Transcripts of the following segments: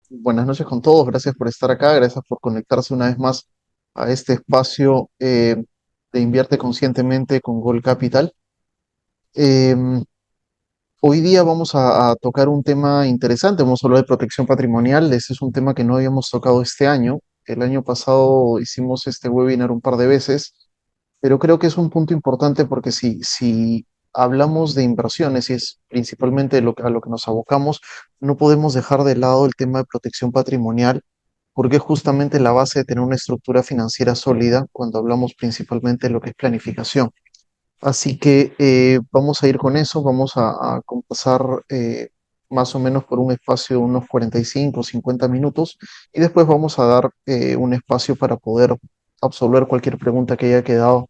Buenas noches con todos, gracias por estar acá, gracias por conectarse una vez más a este espacio de Invierte Conscientemente con Gold Capital. Em, Hoy día vamos a tocar un tema interesante, vamos a hablar de protección patrimonial. Ese es un tema que no habíamos tocado este año. El año pasado hicimos este webinar un par de veces, pero creo que es un punto importante porque si hablamos de inversiones y es principalmente a lo que nos abocamos, no podemos dejar de lado el tema de protección patrimonial porque es justamente la base de tener una estructura financiera sólida cuando hablamos principalmente de lo que es planificación. Así que vamos a ir con eso, vamos a compasar más o menos por un espacio de unos 45 o 50 minutos y después vamos a dar un espacio para poder absolver cualquier pregunta que haya quedado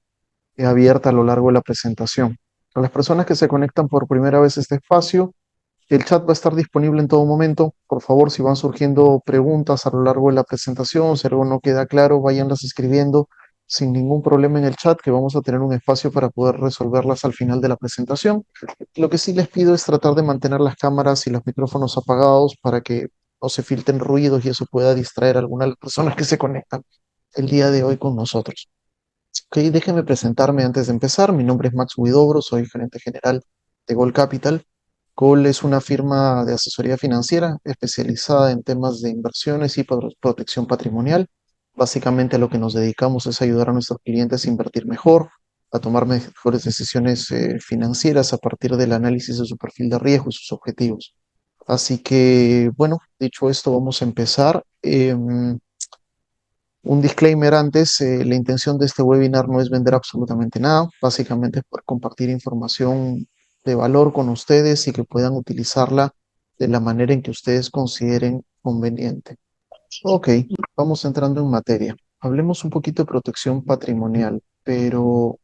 abierta a lo largo de la presentación. A las personas que se conectan por primera vez a este espacio, el chat va a estar disponible en todo momento. Por favor, si van surgiendo preguntas a lo largo de la presentación, si algo no queda claro, váyanlas escribiendo sin ningún problema en el chat, que vamos a tener un espacio para poder resolverlas al final de la presentación. Lo que sí les pido es tratar de mantener las cámaras y los micrófonos apagados para que no se filtren ruidos y eso pueda distraer a algunas de las personas que se conectan el día de hoy con nosotros. Ok, déjenme presentarme antes de empezar. Mi nombre es Max Huidobro, soy gerente general de Gold Capital. Gold es una firma de asesoría financiera especializada en temas de inversiones y protección patrimonial. Básicamente a lo que nos dedicamos es ayudar a nuestros clientes a invertir mejor, a tomar mejores decisiones financieras a partir del análisis de su perfil de riesgo y sus objetivos. Así que, bueno, dicho esto, vamos a empezar. Un disclaimer antes, la intención de este webinar no es vender absolutamente nada, básicamente es poder compartir información de valor con ustedes y que puedan utilizarla de la manera en que ustedes consideren conveniente. Ok, vamos entrando en materia. Hablemos un poquito de protección patrimonial, pero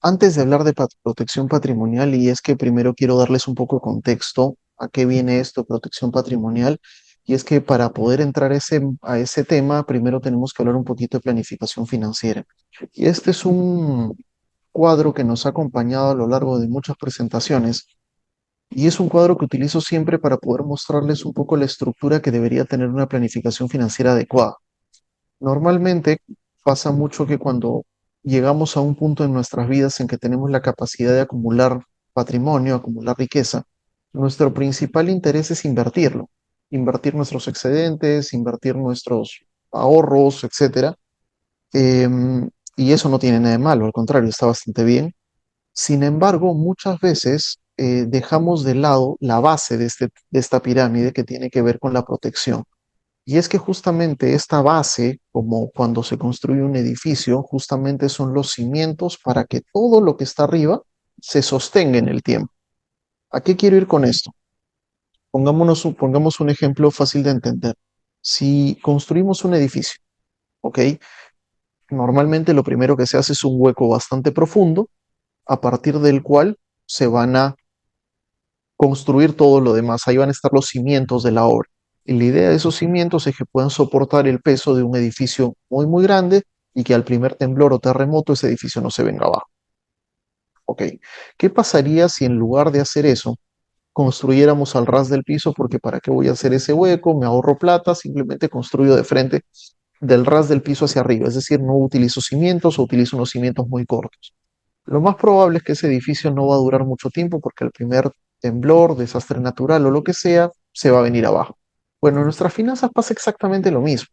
antes de hablar de protección patrimonial, y es que primero quiero darles un poco de contexto a qué viene esto, protección patrimonial, y es que para poder entrar a ese tema, primero tenemos que hablar un poquito de planificación financiera. Y este es un cuadro que nos ha acompañado a lo largo de muchas presentaciones, y es un cuadro que utilizo siempre para poder mostrarles un poco la estructura que debería tener una planificación financiera adecuada. Normalmente pasa mucho que cuando llegamos a un punto en nuestras vidas en que tenemos la capacidad de acumular patrimonio, acumular riqueza, nuestro principal interés es invertirlo, invertir nuestros excedentes, invertir nuestros ahorros, etcétera. Y eso no tiene nada de malo, al contrario, está bastante bien. Sin embargo, muchas veces dejamos de lado la base de esta pirámide que tiene que ver con la protección. Y es que justamente esta base, como cuando se construye un edificio, justamente son los cimientos para que todo lo que está arriba se sostenga en el tiempo. ¿A qué quiero ir con esto? Pongamos un ejemplo fácil de entender. Si construimos un edificio, ¿ok? Normalmente lo primero que se hace es un hueco bastante profundo, a partir del cual se van a construir todo lo demás. Ahí van a estar los cimientos de la obra. Y la idea de esos cimientos es que puedan soportar el peso de un edificio muy, muy grande y que al primer temblor o terremoto ese edificio no se venga abajo. Ok, ¿qué pasaría si en lugar de hacer eso, construyéramos al ras del piso? Porque ¿para qué voy a hacer ese hueco? Me ahorro plata, simplemente construyo de frente del ras del piso hacia arriba, es decir, no utilizo cimientos o utilizo unos cimientos muy cortos. Lo más probable es que ese edificio no va a durar mucho tiempo porque el primer temblor, desastre natural o lo que sea, se va a venir abajo. Bueno, en nuestras finanzas pasa exactamente lo mismo.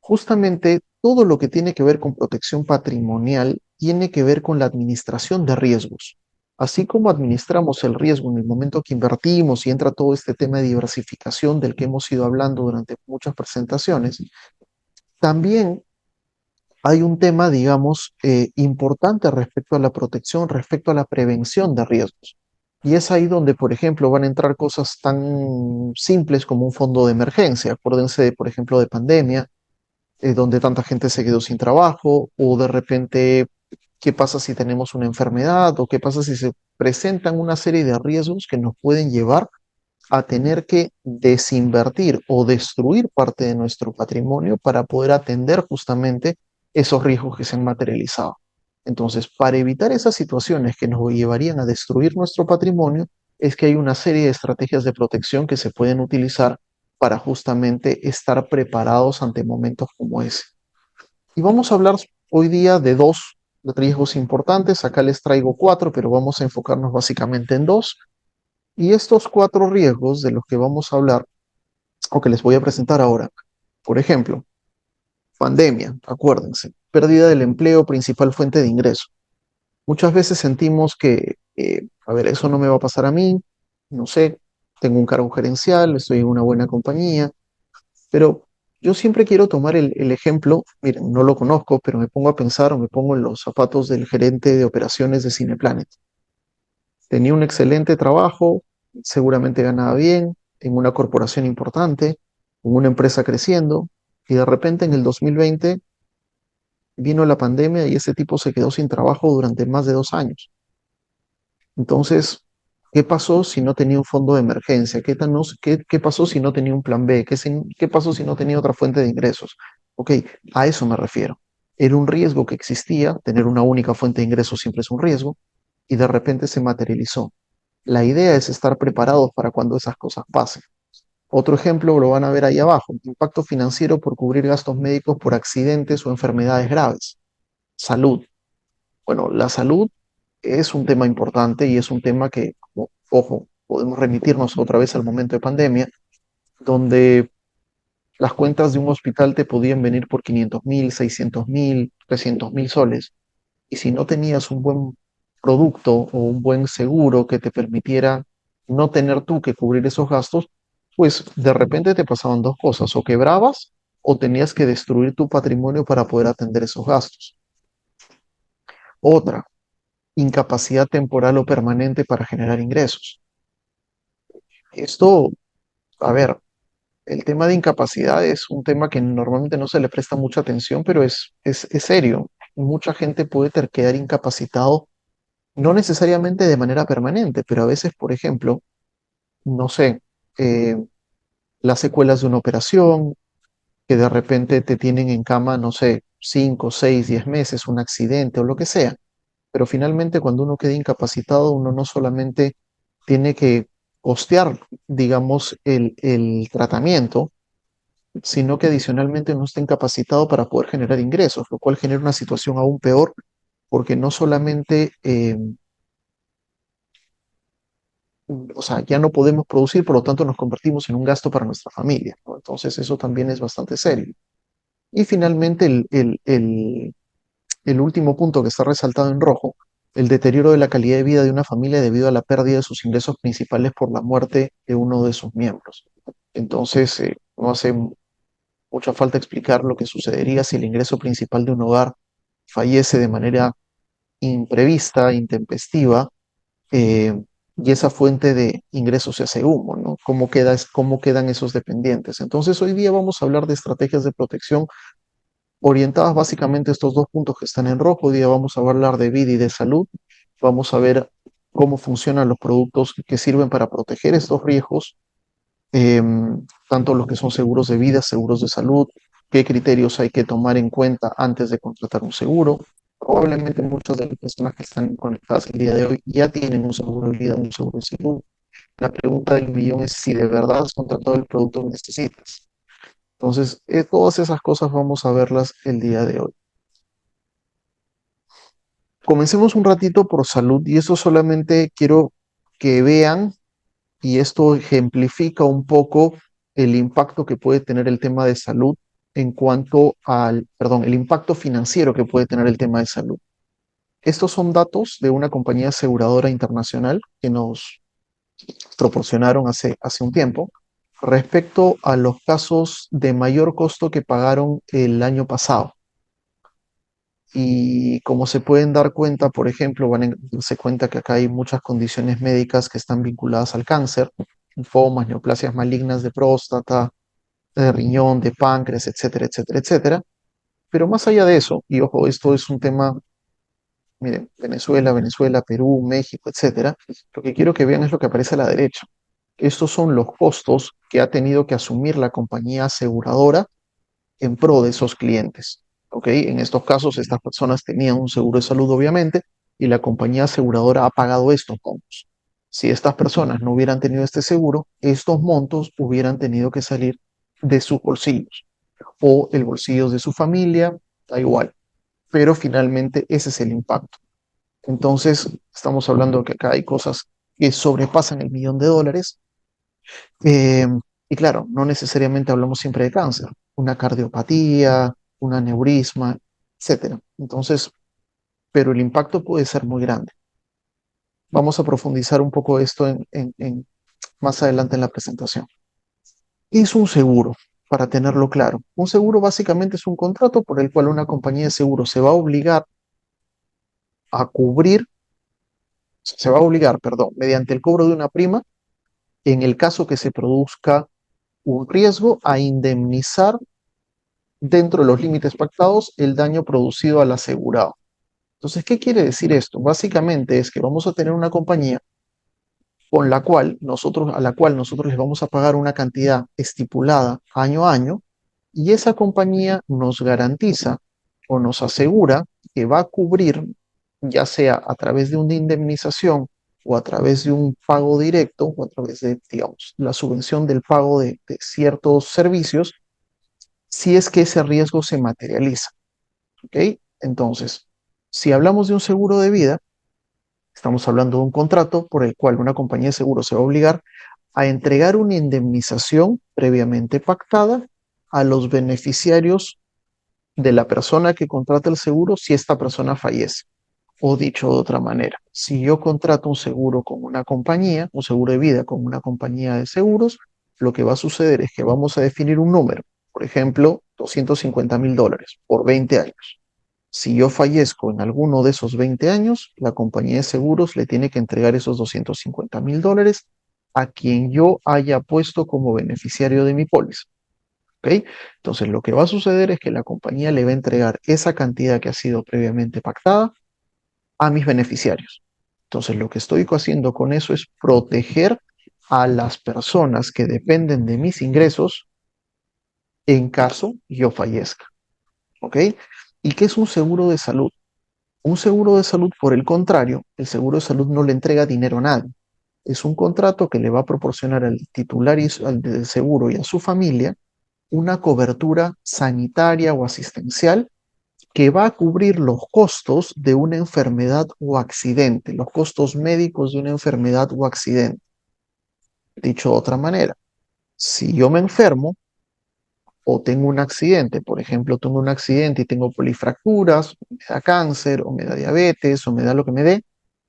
Justamente todo lo que tiene que ver con protección patrimonial tiene que ver con la administración de riesgos. Así como administramos el riesgo en el momento que invertimos y entra todo este tema de diversificación del que hemos ido hablando durante muchas presentaciones, también hay un tema, digamos, importante respecto a la protección, respecto a la prevención de riesgos. Y es ahí donde, por ejemplo, van a entrar cosas tan simples como un fondo de emergencia. Acuérdense, por ejemplo, de pandemia, donde tanta gente se quedó sin trabajo, o de repente, ¿qué pasa si tenemos una enfermedad? ¿O qué pasa si se presentan una serie de riesgos que nos pueden llevar a tener que desinvertir o destruir parte de nuestro patrimonio para poder atender justamente esos riesgos que se han materializado? Entonces, para evitar esas situaciones que nos llevarían a destruir nuestro patrimonio, es que hay una serie de estrategias de protección que se pueden utilizar para justamente estar preparados ante momentos como ese. Y vamos a hablar hoy día de dos riesgos importantes. Acá les traigo cuatro, pero vamos a enfocarnos básicamente en dos. Y estos cuatro riesgos de los que vamos a hablar, o que les voy a presentar ahora, por ejemplo, pandemia, acuérdense, pérdida del empleo, principal fuente de ingreso. Muchas veces sentimos que, a ver, eso no me va a pasar a mí, no sé, tengo un cargo gerencial, estoy en una buena compañía, pero yo siempre quiero tomar el ejemplo, miren, no lo conozco, pero me pongo a pensar o me pongo en los zapatos del gerente de operaciones de Cineplanet. Tenía un excelente trabajo, seguramente ganaba bien, en una corporación importante, en una empresa creciendo, y de repente en el 2020 vino la pandemia y ese tipo se quedó sin trabajo durante más de 2 años. Entonces, ¿qué pasó si no tenía un fondo de emergencia? ¿Qué pasó si no tenía un plan B? ¿Qué pasó si no tenía otra fuente de ingresos? Ok, a eso me refiero. Era un riesgo que existía, tener una única fuente de ingresos siempre es un riesgo, y de repente se materializó. La idea es estar preparados para cuando esas cosas pasen. Otro ejemplo lo van a ver ahí abajo, impacto financiero por cubrir gastos médicos por accidentes o enfermedades graves. Salud. Bueno, la salud es un tema importante y es un tema que, ojo, podemos remitirnos otra vez al momento de pandemia, donde las cuentas de un hospital te podían venir por 500.000, 600.000, 300.000 soles. Y si no tenías un buen producto o un buen seguro que te permitiera no tener tú que cubrir esos gastos, pues de repente te pasaban dos cosas, o quebrabas o tenías que destruir tu patrimonio para poder atender esos gastos. Otra, incapacidad temporal o permanente para generar ingresos. Esto, a ver, el tema de incapacidad es un tema que normalmente no se le presta mucha atención, pero es serio. Mucha gente puede quedar incapacitado, no necesariamente de manera permanente, pero a veces, por ejemplo, no sé, eh, las secuelas de una operación, que de repente te tienen en cama, no sé, 5, 6, 10 meses, un accidente o lo que sea. Pero finalmente cuando uno queda incapacitado, uno no solamente tiene que costear, digamos, el tratamiento, sino que adicionalmente no está incapacitado para poder generar ingresos, lo cual genera una situación aún peor porque no solamente, o sea, ya no podemos producir, por lo tanto nos convertimos en un gasto para nuestra familia, ¿no? Entonces eso también es bastante serio. Y finalmente el último punto que está resaltado en rojo, el deterioro de la calidad de vida de una familia debido a la pérdida de sus ingresos principales por la muerte de uno de sus miembros. Entonces, no hace mucha falta explicar lo que sucedería si el ingreso principal de un hogar fallece de manera imprevista, intempestiva, eh, y esa fuente de ingresos se hace humo, ¿no? ¿Cómo quedan esos dependientes? Entonces, hoy día vamos a hablar de estrategias de protección orientadas básicamente a estos dos puntos que están en rojo. Hoy día vamos a hablar de vida y de salud. Vamos a ver cómo funcionan los productos que sirven para proteger estos riesgos, eh, tanto los que son seguros de vida, seguros de salud, qué criterios hay que tomar en cuenta antes de contratar un seguro. Probablemente muchas de las personas que están conectadas el día de hoy ya tienen un seguro de vida, un seguro de salud. La pregunta del millón es si de verdad has contratado el producto que necesitas. Entonces, todas esas cosas vamos a verlas el día de hoy. Comencemos un ratito por salud y eso solamente quiero que vean y esto ejemplifica un poco el impacto que puede tener el tema de salud en cuanto al, perdón, el impacto financiero que puede tener el tema de salud. Estos son datos de una compañía aseguradora internacional que nos proporcionaron hace un tiempo respecto a los casos de mayor costo que pagaron el año pasado. Y como se pueden dar cuenta, por ejemplo, van a darse cuenta que acá hay muchas condiciones médicas que están vinculadas al cáncer, linfomas, neoplasias malignas de próstata, de riñón, de páncreas, etcétera, etcétera, etcétera. Pero más allá de eso, y ojo, esto es un tema, miren, Venezuela, Venezuela, Perú, México, etcétera, lo que quiero que vean es lo que aparece a la derecha. Estos son los costos que ha tenido que asumir la compañía aseguradora en pro de esos clientes. ¿Ok? En estos casos, estas personas tenían un seguro de salud, obviamente, y la compañía aseguradora ha pagado estos montos. Si estas personas no hubieran tenido este seguro, estos montos hubieran tenido que salir de sus bolsillos o el bolsillo de su familia, da igual, pero finalmente ese es el impacto. Entonces, estamos hablando de que acá hay cosas que sobrepasan el millón de dólares. eh, y claro, no necesariamente hablamos siempre de cáncer, una cardiopatía, un aneurisma, etcétera. Entonces, pero el impacto puede ser muy grande. Vamos a profundizar un poco esto más adelante en la presentación. ¿Qué es un seguro? Para tenerlo claro. Un seguro básicamente es un contrato por el cual una compañía de seguro se va a obligar a cubrir, se va a obligar, perdón, mediante el cobro de una prima, en el caso que se produzca un riesgo, a indemnizar dentro de los límites pactados el daño producido al asegurado. Entonces, ¿qué quiere decir esto? Básicamente es que vamos a tener una compañía a la cual nosotros les vamos a pagar una cantidad estipulada año a año, y esa compañía nos garantiza o nos asegura que va a cubrir, ya sea a través de una indemnización o a través de un pago directo o a través de, digamos, la subvención del pago de ciertos servicios, si es que ese riesgo se materializa. ¿Ok? Entonces, si hablamos de un seguro de vida, estamos hablando de un contrato por el cual una compañía de seguro se va a obligar a entregar una indemnización previamente pactada a los beneficiarios de la persona que contrata el seguro si esta persona fallece. O dicho de otra manera, si yo contrato un seguro con una compañía, un seguro de vida con una compañía de seguros, lo que va a suceder es que vamos a definir un número, por ejemplo, $250,000 por 20 años. Si yo fallezco en alguno de esos 20 años, la compañía de seguros le tiene que entregar esos $250,000 a quien yo haya puesto como beneficiario de mi póliza. ¿Ok? Entonces, lo que va a suceder es que la compañía le va a entregar esa cantidad que ha sido previamente pactada a mis beneficiarios. Entonces, lo que estoy haciendo con eso es proteger a las personas que dependen de mis ingresos en caso yo fallezca. ¿Ok? ¿Y qué es un seguro de salud? Un seguro de salud, por el contrario, el seguro de salud no le entrega dinero a nadie. Es un contrato que le va a proporcionar al titular y al del seguro y a su familia una cobertura sanitaria o asistencial que va a cubrir los costos de una enfermedad o accidente, los costos médicos de una enfermedad o accidente. Dicho de otra manera, si yo me enfermo o tengo un accidente, por ejemplo, tengo un accidente y tengo polifracturas, me da cáncer o me da diabetes o me da lo que me dé,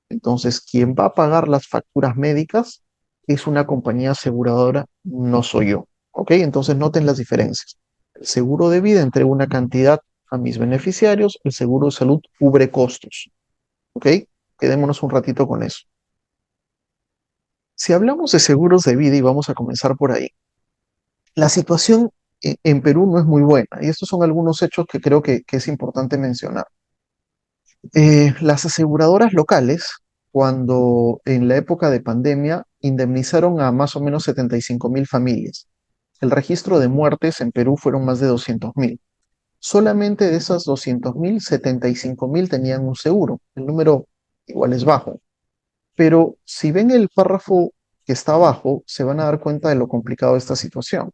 entonces quien va a pagar las facturas médicas es una compañía aseguradora, no soy yo. ¿Ok? Entonces noten las diferencias. El seguro de vida entrega una cantidad a mis beneficiarios, el seguro de salud cubre costos. ¿Ok? Quedémonos un ratito con eso. Si hablamos de seguros de vida, y vamos a comenzar por ahí, la situación en Perú no es muy buena, y estos son algunos hechos que creo que es importante mencionar. Las aseguradoras locales, cuando en la época de pandemia, indemnizaron a más o menos 75,000 familias. El registro de muertes en Perú fueron más de 200,000. Solamente de esas 200,000, 75,000 tenían un seguro. El número igual es bajo. Pero si ven el párrafo que está abajo, se van a dar cuenta de lo complicado de esta situación.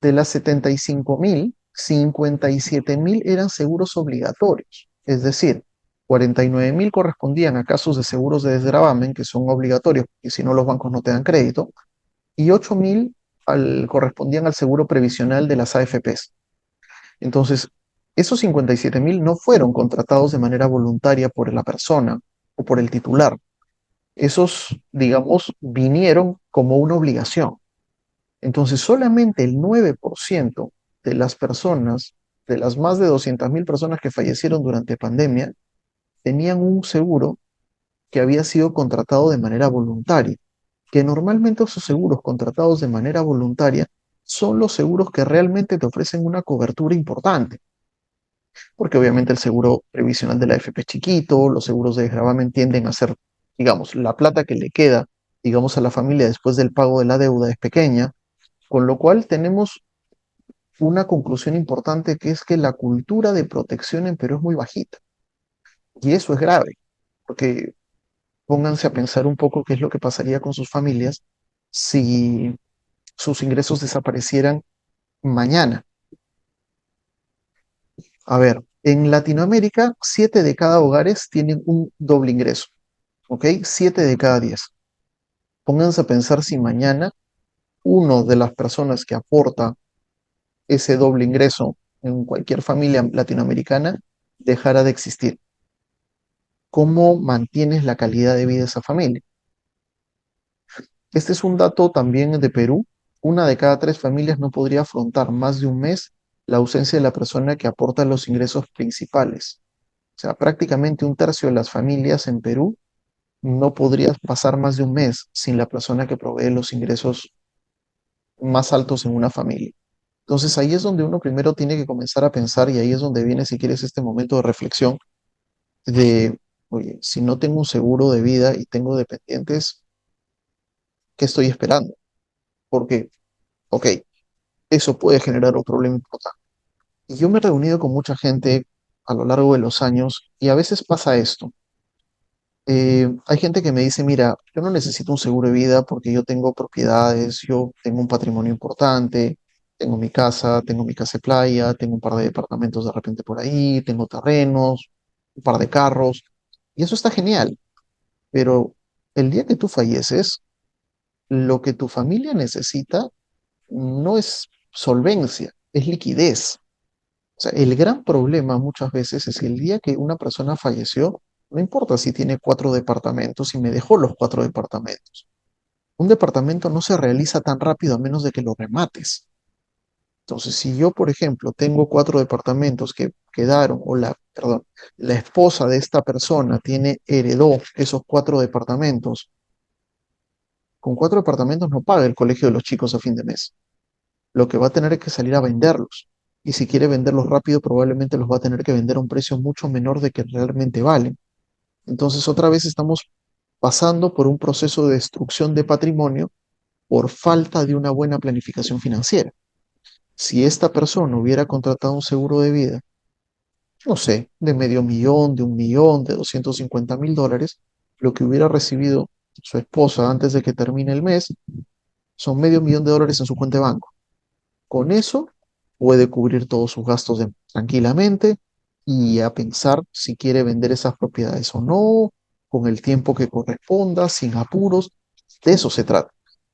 De las 75,000, 57,000 eran seguros obligatorios, es decir, 49,000 correspondían a casos de seguros de desgravamen, que son obligatorios, y si no los bancos no te dan crédito, y 8,000 correspondían al seguro previsional de las AFPs. Entonces, esos 57,000 no fueron contratados de manera voluntaria por la persona o por el titular. Esos, digamos, vinieron como una obligación. Entonces, solamente el 9% de las personas, de las más de 200,000 personas que fallecieron durante pandemia, tenían un seguro que había sido contratado de manera voluntaria, que normalmente esos seguros contratados de manera voluntaria son los seguros que realmente te ofrecen una cobertura importante, porque obviamente el seguro previsional de la AFP es chiquito, los seguros de desgravamen tienden a ser, digamos, la plata que le queda, digamos, a la familia después del pago de la deuda es pequeña, con lo cual tenemos una conclusión importante que es que la cultura de protección en Perú es muy bajita. Y eso es grave, porque Pónganse a pensar un poco qué es lo que pasaría con sus familias si sus ingresos desaparecieran mañana. A ver, en Latinoamérica, 7 de cada hogares tienen un doble ingreso, ¿ok? 7 de cada 10. Pónganse a pensar si mañana uno de las personas que aporta ese doble ingreso en cualquier familia latinoamericana dejara de existir. ¿Cómo mantienes la calidad de vida de esa familia? Este es un dato también de Perú. Una de cada 3 familias no podría afrontar más de un mes la ausencia de la persona que aporta los ingresos principales. O sea, prácticamente un tercio de las familias en Perú no podría pasar más de un mes sin la persona que provee los ingresos más altos en una familia. Entonces ahí es donde uno primero tiene que comenzar a pensar y ahí es donde viene, si quieres, este momento de reflexión de, oye, si no tengo un seguro de vida y tengo dependientes, ¿qué estoy esperando? Porque, ok, eso puede generar un problema importante. Y yo me he reunido con mucha gente a lo largo de los años y a veces pasa esto. Hay gente que me dice, mira, yo no necesito un seguro de vida porque yo tengo propiedades, yo tengo un patrimonio importante, tengo mi casa de playa, tengo un par de departamentos de repente por ahí, tengo terrenos, un par de carros, y eso está genial, pero el día que tú falleces, lo que tu familia necesita no es solvencia, es liquidez. O sea, el gran problema muchas veces es que el día que una persona falleció, no importa si tiene 4 departamentos y me dejó los 4 departamentos. Un departamento no se realiza tan rápido a menos de que lo remates. Entonces, si yo, por ejemplo, tengo 4 departamentos que quedaron, perdón, la esposa de esta persona heredó esos 4 departamentos, con 4 departamentos no paga el colegio de los chicos a fin de mes. Lo que va a tener es que salir a venderlos. Y si quiere venderlos rápido, probablemente los va a tener que vender a un precio mucho menor de que realmente valen. Entonces, otra vez estamos pasando por un proceso de destrucción de patrimonio por falta de una buena planificación financiera. Si esta persona hubiera contratado un seguro de vida, no sé, de medio millón, de 1 millón, de $250,000, lo que hubiera recibido su esposa antes de que termine el mes son $500,000 en su cuenta de banco. Con eso puede cubrir todos sus gastos tranquilamente y a pensar si quiere vender esas propiedades o no, con el tiempo que corresponda, sin apuros. De eso se trata.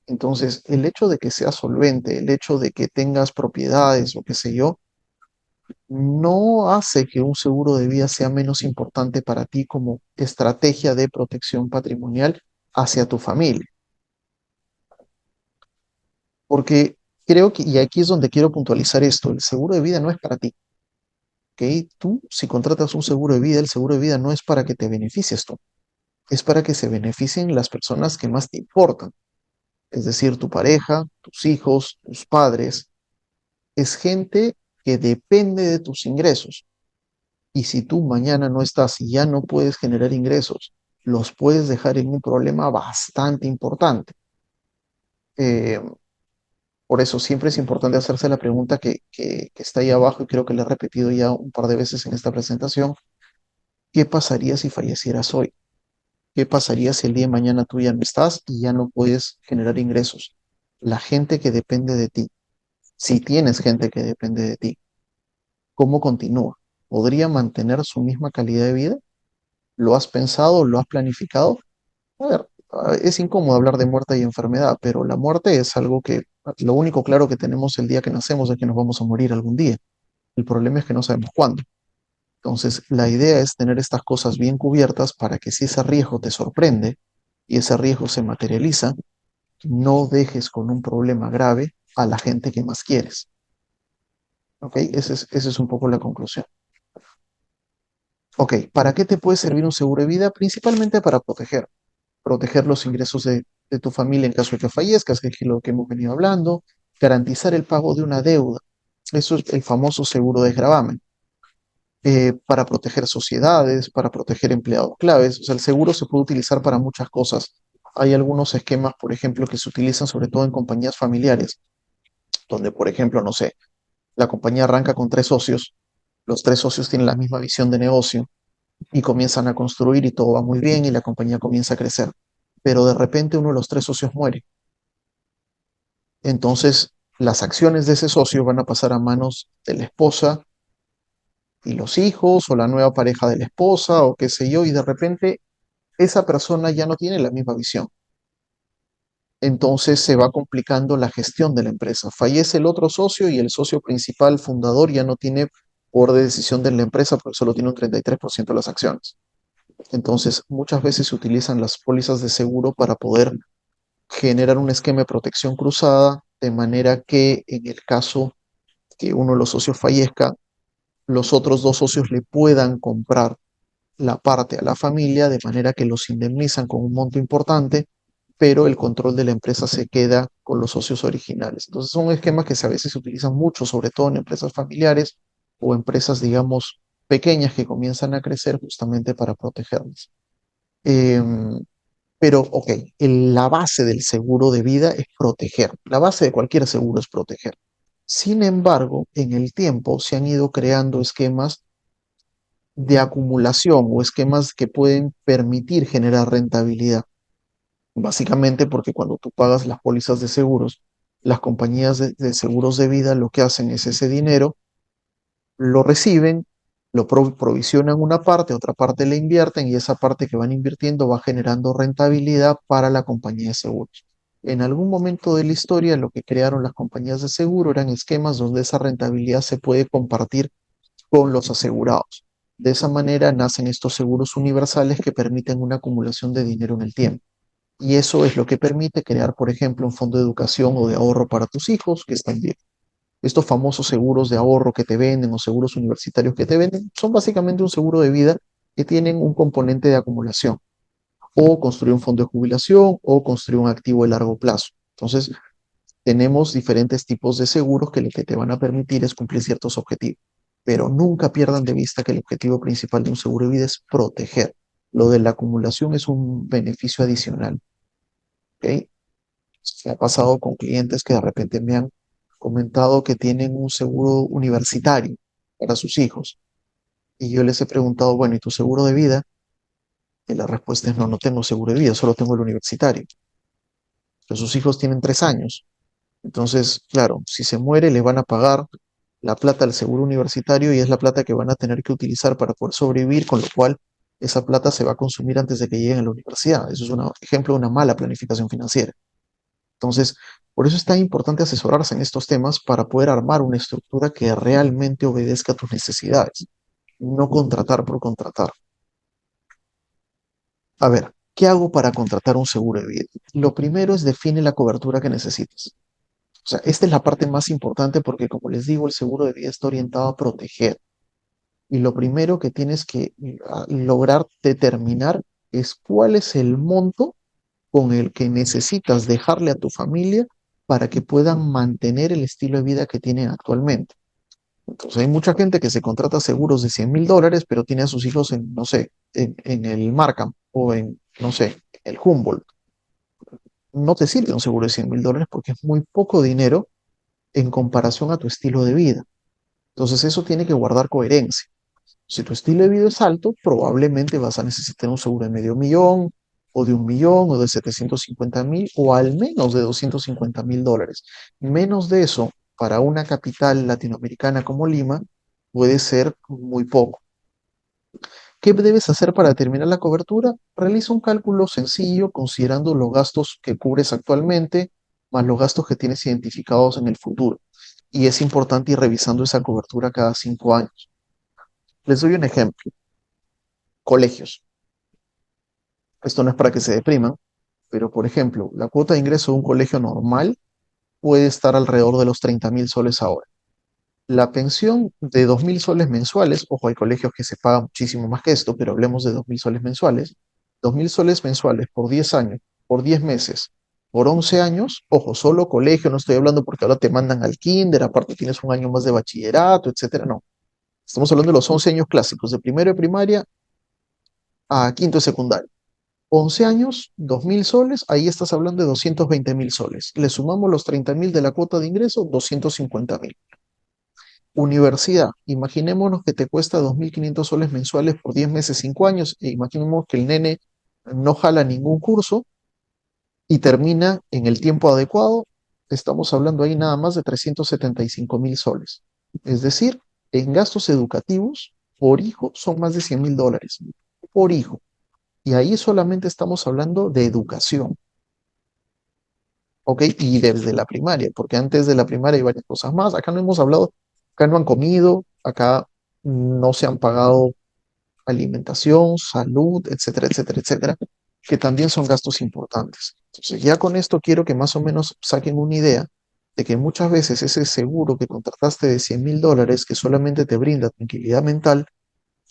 Entonces, el hecho de que seas solvente, el hecho de que tengas propiedades o qué sé yo, no hace que un seguro de vida sea menos importante para ti como estrategia de protección patrimonial hacia tu familia. Porque creo que, y aquí es donde quiero puntualizar esto, el seguro de vida no es para ti. ¿Ok? Tú, si contratas un seguro de vida, el seguro de vida no es para que te beneficies tú, es para que se beneficien las personas que más te importan, es decir, tu pareja, tus hijos, tus padres, es gente que depende de tus ingresos. Y si tú mañana no estás y ya no puedes generar ingresos, los puedes dejar en un problema bastante importante. Eh, por eso siempre es importante hacerse la pregunta que está ahí abajo y creo que le he repetido ya un par de veces en esta presentación. ¿Qué pasaría si fallecieras hoy? ¿Qué pasaría si el día de mañana tú ya no estás y ya no puedes generar ingresos? La gente que depende de ti, si tienes gente que depende de ti, ¿cómo continúa? ¿Podría mantener su misma calidad de vida? ¿Lo has pensado? ¿Lo has planificado? A ver, es incómodo hablar de muerte y enfermedad, pero la muerte es algo que lo único claro que tenemos el día que nacemos es que nos vamos a morir algún día. El problema es que no sabemos cuándo. Entonces, la idea es tener estas cosas bien cubiertas para que si ese riesgo te sorprende y ese riesgo se materializa, no dejes con un problema grave a la gente que más quieres. ¿Ok? Esa es un poco la conclusión. Ok, ¿para qué te puede servir un seguro de vida? Principalmente para proteger los ingresos de tu familia en caso de que fallezcas, que es lo que hemos venido hablando, garantizar el pago de una deuda. Eso es el famoso seguro de gravamen. Para proteger sociedades, para proteger empleados claves. O sea, el seguro se puede utilizar para muchas cosas. Hay algunos esquemas, por ejemplo, que se utilizan sobre todo en compañías familiares, donde, por ejemplo, no sé, la compañía arranca con 3 socios, los 3 socios tienen la misma visión de negocio, y comienzan a construir y todo va muy bien y la compañía comienza a crecer. Pero de repente uno de los tres socios muere. Entonces, las acciones de ese socio van a pasar a manos de la esposa y los hijos o la nueva pareja de la esposa o qué sé yo, y de repente esa persona ya no tiene la misma visión. Entonces se va complicando la gestión de la empresa. Fallece el otro socio y el socio principal fundador ya no tiene poder de decisión de la empresa porque solo tiene un 33% de las acciones. Entonces, muchas veces se utilizan las pólizas de seguro para poder generar un esquema de protección cruzada, de manera que en el caso que uno de los socios fallezca, los otros dos socios le puedan comprar la parte a la familia, de manera que los indemnizan con un monto importante, pero el control de la empresa se queda con los socios originales. Entonces son esquemas que a veces se utilizan mucho, sobre todo en empresas familiares o empresas, digamos, pequeñas que comienzan a crecer justamente para protegerlas. Em, pero, ok, la base del seguro de vida es proteger. La base de cualquier seguro es proteger. Sin embargo, en el tiempo se han ido creando esquemas de acumulación o esquemas que pueden permitir generar rentabilidad. Básicamente porque cuando tú pagas las pólizas de seguros, las compañías de seguros de vida lo que hacen es ese dinero, lo reciben, lo provisionan una parte, otra parte la invierten y esa parte que van invirtiendo va generando rentabilidad para la compañía de seguros. En algún momento de la historia, lo que crearon las compañías de seguro eran esquemas donde esa rentabilidad se puede compartir con los asegurados. De esa manera nacen estos seguros universales que permiten una acumulación de dinero en el tiempo. Y eso es lo que permite crear, por ejemplo, un fondo de educación o de ahorro para tus hijos que están bien. Estos famosos seguros de ahorro que te venden o seguros universitarios que te venden son básicamente un seguro de vida que tienen un componente de acumulación o construir un fondo de jubilación o construir un activo de largo plazo. Entonces, tenemos diferentes tipos de seguros que lo que te van a permitir es cumplir ciertos objetivos, pero nunca pierdan de vista que el objetivo principal de un seguro de vida es proteger. Lo de la acumulación es un beneficio adicional. ¿Ok? Se ha pasado con clientes que de repente me han comentado que tienen un seguro universitario para sus hijos. Y yo les he preguntado, bueno, ¿y tu seguro de vida? Y la respuesta es, no, no tengo seguro de vida, solo tengo el universitario. Pero sus hijos tienen 3 años. Entonces, claro, si se muere, les van a pagar la plata del seguro universitario y es la plata que van a tener que utilizar para poder sobrevivir, con lo cual esa plata se va a consumir antes de que lleguen a la universidad. Eso es un ejemplo de una mala planificación financiera. Entonces, por eso es tan importante asesorarse en estos temas para poder armar una estructura que realmente obedezca a tus necesidades, no contratar por contratar. A ver, ¿qué hago para contratar un seguro de vida? Lo primero es define la cobertura que necesitas. O sea, esta es la parte más importante porque, como les digo, el seguro de vida está orientado a proteger. Y lo primero que tienes que lograr determinar es cuál es el monto con el que necesitas dejarle a tu familia para que puedan mantener el estilo de vida que tienen actualmente. Entonces hay mucha gente que se contrata seguros de $100,000, pero tiene a sus hijos en, no sé, en el Markham o en, no sé, el Humboldt. No te sirve un seguro de $100,000 porque es muy poco dinero en comparación a tu estilo de vida. Entonces eso tiene que guardar coherencia. Si tu estilo de vida es alto, probablemente vas a necesitar un seguro de medio millón, o de 1 millón, o de 750,000, o al menos de $250,000. Menos de eso, para una capital latinoamericana como Lima, puede ser muy poco. ¿Qué debes hacer para determinar la cobertura? Realiza un cálculo sencillo considerando los gastos que cubres actualmente, más los gastos que tienes identificados en el futuro. Y es importante ir revisando esa cobertura cada 5 años. Les doy un ejemplo. Colegios. Esto no es para que se depriman, pero por ejemplo, la cuota de ingreso de un colegio normal puede estar alrededor de los 30,000 soles ahora. La pensión de 2,000 soles mensuales, ojo, hay colegios que se pagan muchísimo más que esto, pero hablemos de 2,000 soles mensuales. 2,000 soles mensuales por 10 años, por 10 meses, por 11 años, ojo, solo colegio, no estoy hablando porque ahora te mandan al kinder, aparte tienes un año más de bachillerato, etcétera, no. Estamos hablando de los 11 años clásicos, de primero de primaria a quinto de secundaria. 11 años, 2,000 soles, ahí estás hablando de 220,000 soles. Le sumamos los 30,000 de la cuota de ingreso, 250,000. Universidad, imaginémonos que te cuesta 2.500 soles mensuales por 10 meses, 5 años, e imaginemos que el nene no jala ningún curso y termina en el tiempo adecuado, estamos hablando ahí nada más de 375.000 soles. Es decir, en gastos educativos por hijo son más de 100.000 dólares por hijo. Y ahí solamente estamos hablando de educación, ¿ok? Y desde la primaria, porque antes de la primaria hay varias cosas más. Acá no hemos hablado, acá no han comido, acá no se han pagado alimentación, salud, etcétera, etcétera, etcétera, que también son gastos importantes. Entonces, ya con esto quiero que más o menos saquen una idea de que muchas veces ese seguro que contrataste de 100.000 dólares, que solamente te brinda tranquilidad mental,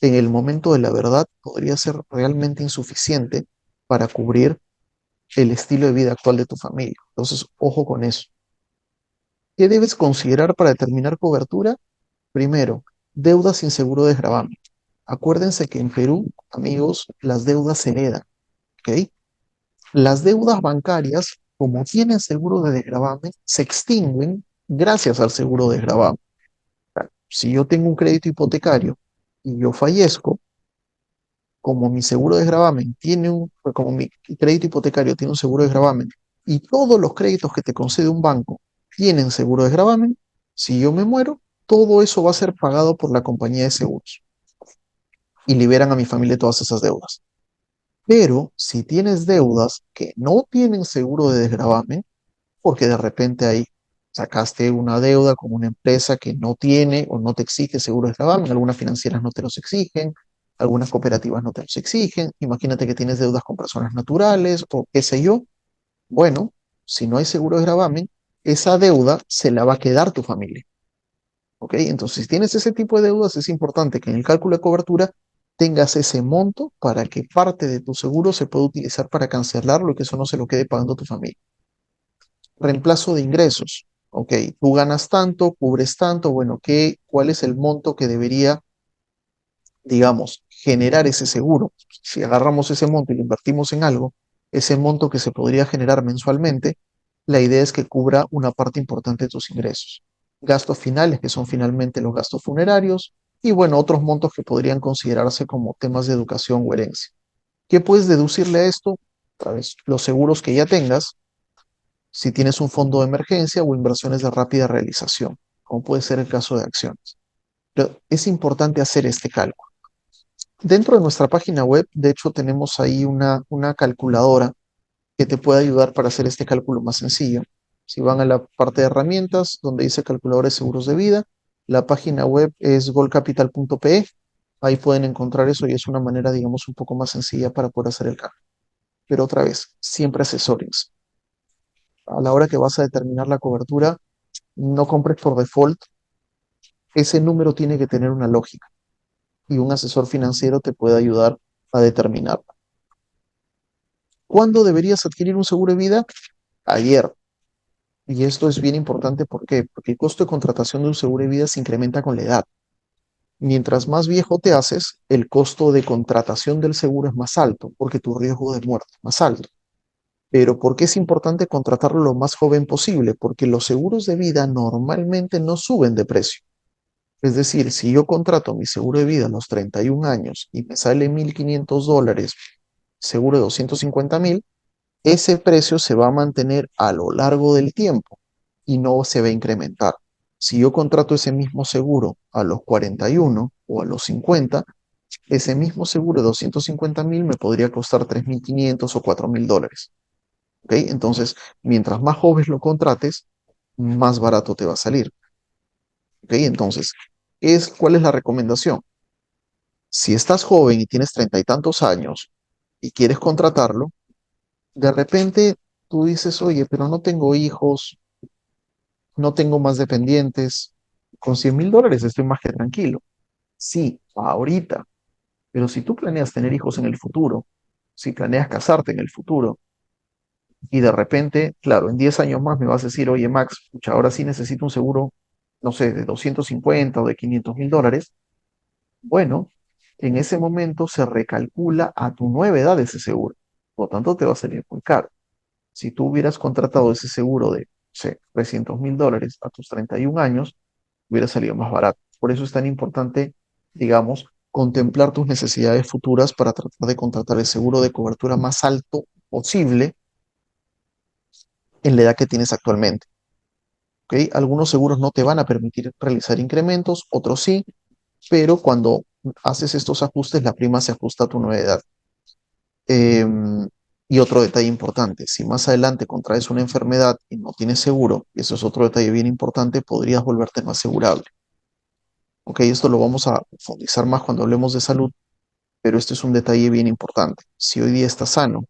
en el momento de la verdad podría ser realmente insuficiente para cubrir el estilo de vida actual de tu familia. Entonces, ojo con eso. ¿Qué debes considerar para determinar cobertura? Primero, deudas sin seguro de gravamen. Acuérdense que en Perú, amigos, las deudas se heredan, ¿ok? Las deudas bancarias, como tienen seguro de desgravamen, se extinguen gracias al seguro de desgravamen. Si yo tengo un crédito hipotecario y yo fallezco, como mi seguro de gravamen tiene como mi crédito hipotecario tiene un seguro de gravamen y todos los créditos que te concede un banco tienen seguro de gravamen, si yo me muero, todo eso va a ser pagado por la compañía de seguros y liberan a mi familia de todas esas deudas. Pero si tienes deudas que no tienen seguro de desgravamen, porque de repente ahí sacaste una deuda con una empresa que no tiene o no te exige seguro de gravamen, algunas financieras no te los exigen, algunas cooperativas no te los exigen, imagínate que tienes deudas con personas naturales o qué sé yo, bueno, si no hay seguro de gravamen, esa deuda se la va a quedar tu familia, ¿ok? Entonces, si tienes ese tipo de deudas, es importante que en el cálculo de cobertura tengas ese monto para que parte de tu seguro se pueda utilizar para cancelarlo y que eso no se lo quede pagando tu familia. Reemplazo de ingresos. Ok, tú ganas tanto, cubres tanto, bueno, ¿cuál es el monto que debería, digamos, generar ese seguro? Si agarramos ese monto y lo invertimos en algo, ese monto que se podría generar mensualmente, la idea es que cubra una parte importante de tus ingresos. Gastos finales, que son finalmente los gastos funerarios, y bueno, otros montos que podrían considerarse como temas de educación o herencia. ¿Qué puedes deducirle a esto? A través los seguros que ya tengas, si tienes un fondo de emergencia o inversiones de rápida realización, como puede ser el caso de acciones. Pero es importante hacer este cálculo. Dentro de nuestra página web, de hecho, tenemos ahí una calculadora que te puede ayudar para hacer este cálculo más sencillo. Si van a la parte de herramientas, donde dice calculadores seguros de vida, la página web es golcapital.pe. Ahí pueden encontrar eso y es una manera, digamos, un poco más sencilla para poder hacer el cálculo. Pero otra vez, siempre asesórense. A la hora que vas a determinar la cobertura, no compres por default, ese número tiene que tener una lógica y un asesor financiero te puede ayudar a determinarla. ¿Cuándo deberías adquirir un seguro de vida? Ayer. Y esto es bien importante, ¿por qué? Porque el costo de contratación de un seguro de vida se incrementa con la edad. Mientras más viejo te haces, el costo de contratación del seguro es más alto, porque tu riesgo de muerte es más alto. Pero ¿por qué es importante contratarlo lo más joven posible? Porque los seguros de vida normalmente no suben de precio. Es decir, si yo contrato mi seguro de vida a los 31 años y me sale 1.500 dólares, seguro de 250.000, ese precio se va a mantener a lo largo del tiempo y no se va a incrementar. Si yo contrato ese mismo seguro a los 41 o a los 50, ese mismo seguro de 250.000 me podría costar 3.500 o 4.000 dólares. ¿Ok? Entonces, mientras más joven lo contrates, más barato te va a salir. ¿Ok? Entonces, ¿cuál es la recomendación? Si estás joven y tienes 30 y tantos años y quieres contratarlo, de repente tú dices, oye, pero no tengo hijos, no tengo más dependientes, con 100.000 dólares estoy más que tranquilo. Sí, ahorita, pero si tú planeas tener hijos en el futuro, si planeas casarte en el futuro, y de repente, claro, en 10 años más me vas a decir, oye, Max, pucha, ahora sí necesito un seguro, no sé, de 250 o de 500.000 dólares. Bueno, en ese momento se recalcula a tu nueva edad ese seguro. Por lo tanto, te va a salir muy caro. Si tú hubieras contratado ese seguro de, no sé, 300.000 dólares a tus 31 años, hubiera salido más barato. Por eso es tan importante, digamos, contemplar tus necesidades futuras para tratar de contratar el seguro de cobertura más alto posible en la edad que tienes actualmente. ¿Ok? Algunos seguros no te van a permitir realizar incrementos, otros sí, pero cuando haces estos ajustes, la prima se ajusta a tu nueva edad. Y otro detalle importante, si más adelante contraes una enfermedad y no tienes seguro, y eso es otro detalle bien importante, podrías volverte no asegurable. Ok, esto lo vamos a profundizar más cuando hablemos de salud, pero este es un detalle bien importante. Si hoy día estás sano,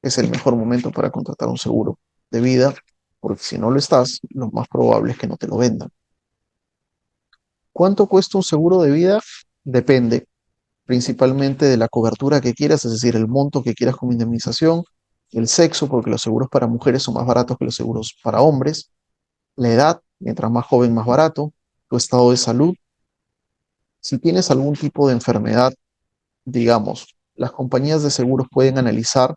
es el mejor momento para contratar un seguro de vida, porque si no lo estás, lo más probable es que no te lo vendan. ¿Cuánto cuesta un seguro de vida? Depende principalmente de la cobertura que quieras, es decir, el monto que quieras como indemnización, el sexo, porque los seguros para mujeres son más baratos que los seguros para hombres, la edad, mientras más joven, más barato, tu estado de salud. Si tienes algún tipo de enfermedad, digamos, las compañías de seguros pueden analizar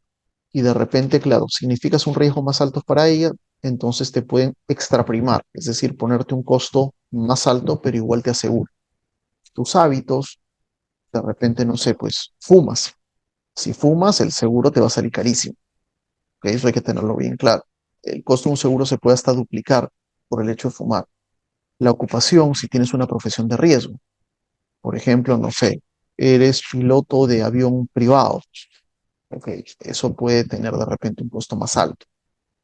y de repente, claro, significas un riesgo más alto para ella, entonces te pueden extraprimar, es decir, ponerte un costo más alto, pero igual te asegura. Tus hábitos, de repente, no sé, pues fumas. Si fumas, el seguro te va a salir carísimo. ¿Ok? Eso hay que tenerlo bien claro. El costo de un seguro se puede hasta duplicar por el hecho de fumar. La ocupación, si tienes una profesión de riesgo, por ejemplo, no sé, eres piloto de avión privado, ok, eso puede tener de repente un costo más alto.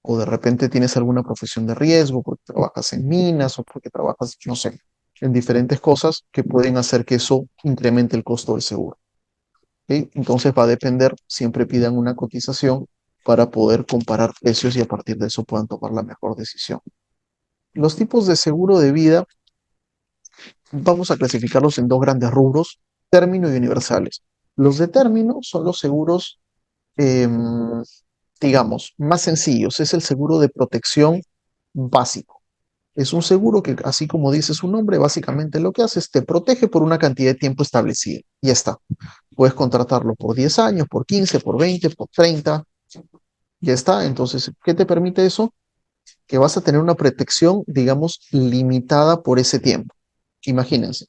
O de repente tienes alguna profesión de riesgo porque trabajas en minas o porque trabajas, no sé, en diferentes cosas que pueden hacer que eso incremente el costo del seguro. ¿Ok? Entonces va a depender, siempre pidan una cotización para poder comparar precios y a partir de eso puedan tomar la mejor decisión. Los tipos de seguro de vida vamos a clasificarlos en dos grandes rubros, término y universales. Los de término son los seguros, eh, digamos, más sencillos. Es el seguro de protección básico. Es un seguro que, así como dice su nombre, básicamente lo que hace es te protege por una cantidad de tiempo establecida. Y ya está. Puedes contratarlo por 10 años, por 15, por 20, por 30. Ya está. Entonces, ¿qué te permite eso? Que vas a tener una protección, digamos, limitada por ese tiempo. Imagínense,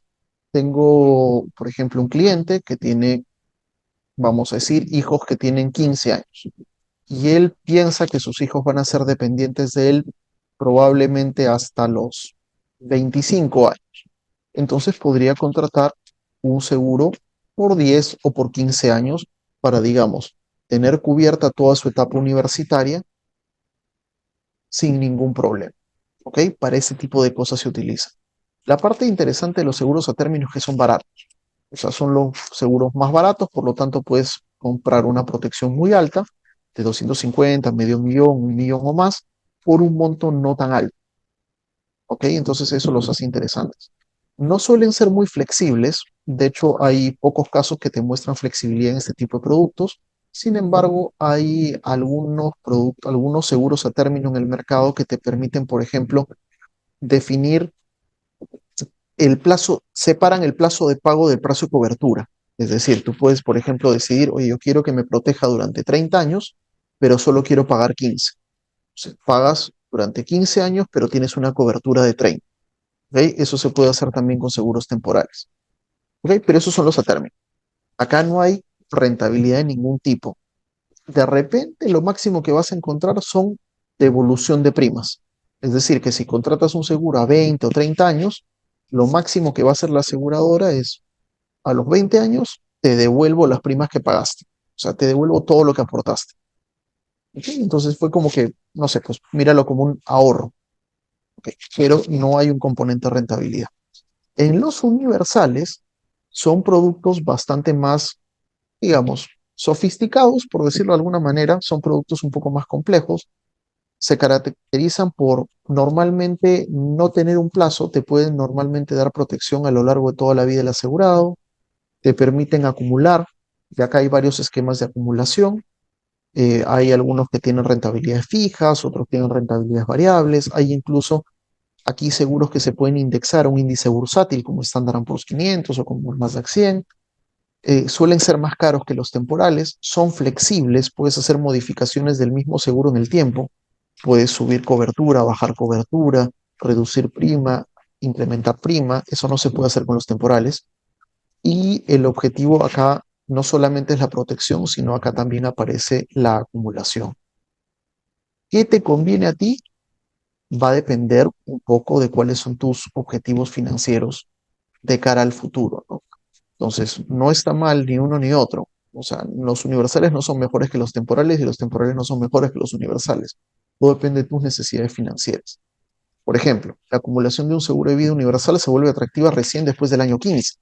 tengo, por ejemplo, un cliente que tiene, vamos a decir, hijos que tienen 15 años y él piensa que sus hijos van a ser dependientes de él probablemente hasta los 25 años. Entonces podría contratar un seguro por 10 o por 15 años para, digamos, tener cubierta toda su etapa universitaria sin ningún problema. ¿Ok? Para ese tipo de cosas se utiliza. La parte interesante de los seguros a términos es que son baratos. O sea, son los seguros más baratos, por lo tanto puedes comprar una protección muy alta, de 250, medio millón, 1 millón o más, por un monto no tan alto. ¿Ok? Entonces eso los hace interesantes. No suelen ser muy flexibles, de hecho hay pocos casos que te muestran flexibilidad en este tipo de productos. Sin embargo, hay algunos productos, algunos seguros a término en el mercado que te permiten, por ejemplo, definir el plazo, separan el plazo de pago del plazo de cobertura. Es decir, tú puedes, por ejemplo, decidir, oye, yo quiero que me proteja durante 30 años, pero solo quiero pagar 15. Entonces, pagas durante 15 años, pero tienes una cobertura de 30. ¿Ok? Eso se puede hacer también con seguros temporales. ¿Ok? Pero esos son los a término. Acá no hay rentabilidad de ningún tipo. De repente, lo máximo que vas a encontrar son devolución de primas. Es decir, que si contratas un seguro a 20 o 30 años, lo máximo que va a hacer la aseguradora es a los 20 años te devuelvo las primas que pagaste. O sea, te devuelvo todo lo que aportaste. ¿Ok? Entonces fue como que, no sé, pues míralo como un ahorro. ¿Ok? Pero no hay un componente de rentabilidad. En los universales son productos bastante más, digamos, sofisticados, por decirlo de alguna manera. Son productos un poco más complejos. Se caracterizan por normalmente no tener un plazo, te pueden normalmente dar protección a lo largo de toda la vida del asegurado, te permiten acumular, y acá hay varios esquemas de acumulación. Hay algunos que tienen rentabilidades fijas, otros tienen rentabilidades variables, hay incluso aquí seguros que se pueden indexar a un índice bursátil como Standard Poor's 500 o como el Nasdaq 100. Suelen ser más caros que los temporales, son flexibles, puedes hacer modificaciones del mismo seguro en el tiempo, puedes subir cobertura, bajar cobertura, reducir prima, implementar prima, eso no se puede hacer con los temporales. Y el objetivo acá no solamente es la protección, sino acá también aparece la acumulación. ¿Qué te conviene a ti? Va a depender un poco de cuáles son tus objetivos financieros de cara al futuro, ¿no? Entonces, no está mal ni uno ni otro. O sea, los universales no son mejores que los temporales y los temporales no son mejores que los universales. Todo depende de tus necesidades financieras. Por ejemplo, la acumulación de un seguro de vida universal se vuelve atractiva recién después del año 15.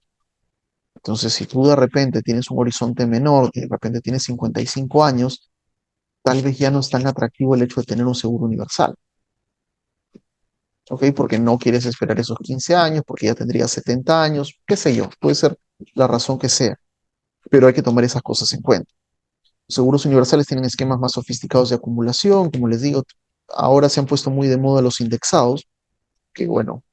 Entonces, si tú de repente tienes un horizonte menor, y de repente tienes 55 años, tal vez ya no es tan atractivo el hecho de tener un seguro universal, ¿ok? Porque no quieres esperar esos 15 años, porque ya tendrías 70 años, qué sé yo, puede ser la razón que sea, pero hay que tomar esas cosas en cuenta. Los seguros universales tienen esquemas más sofisticados de acumulación, como les digo, ahora se han puesto muy de moda los indexados, que bueno,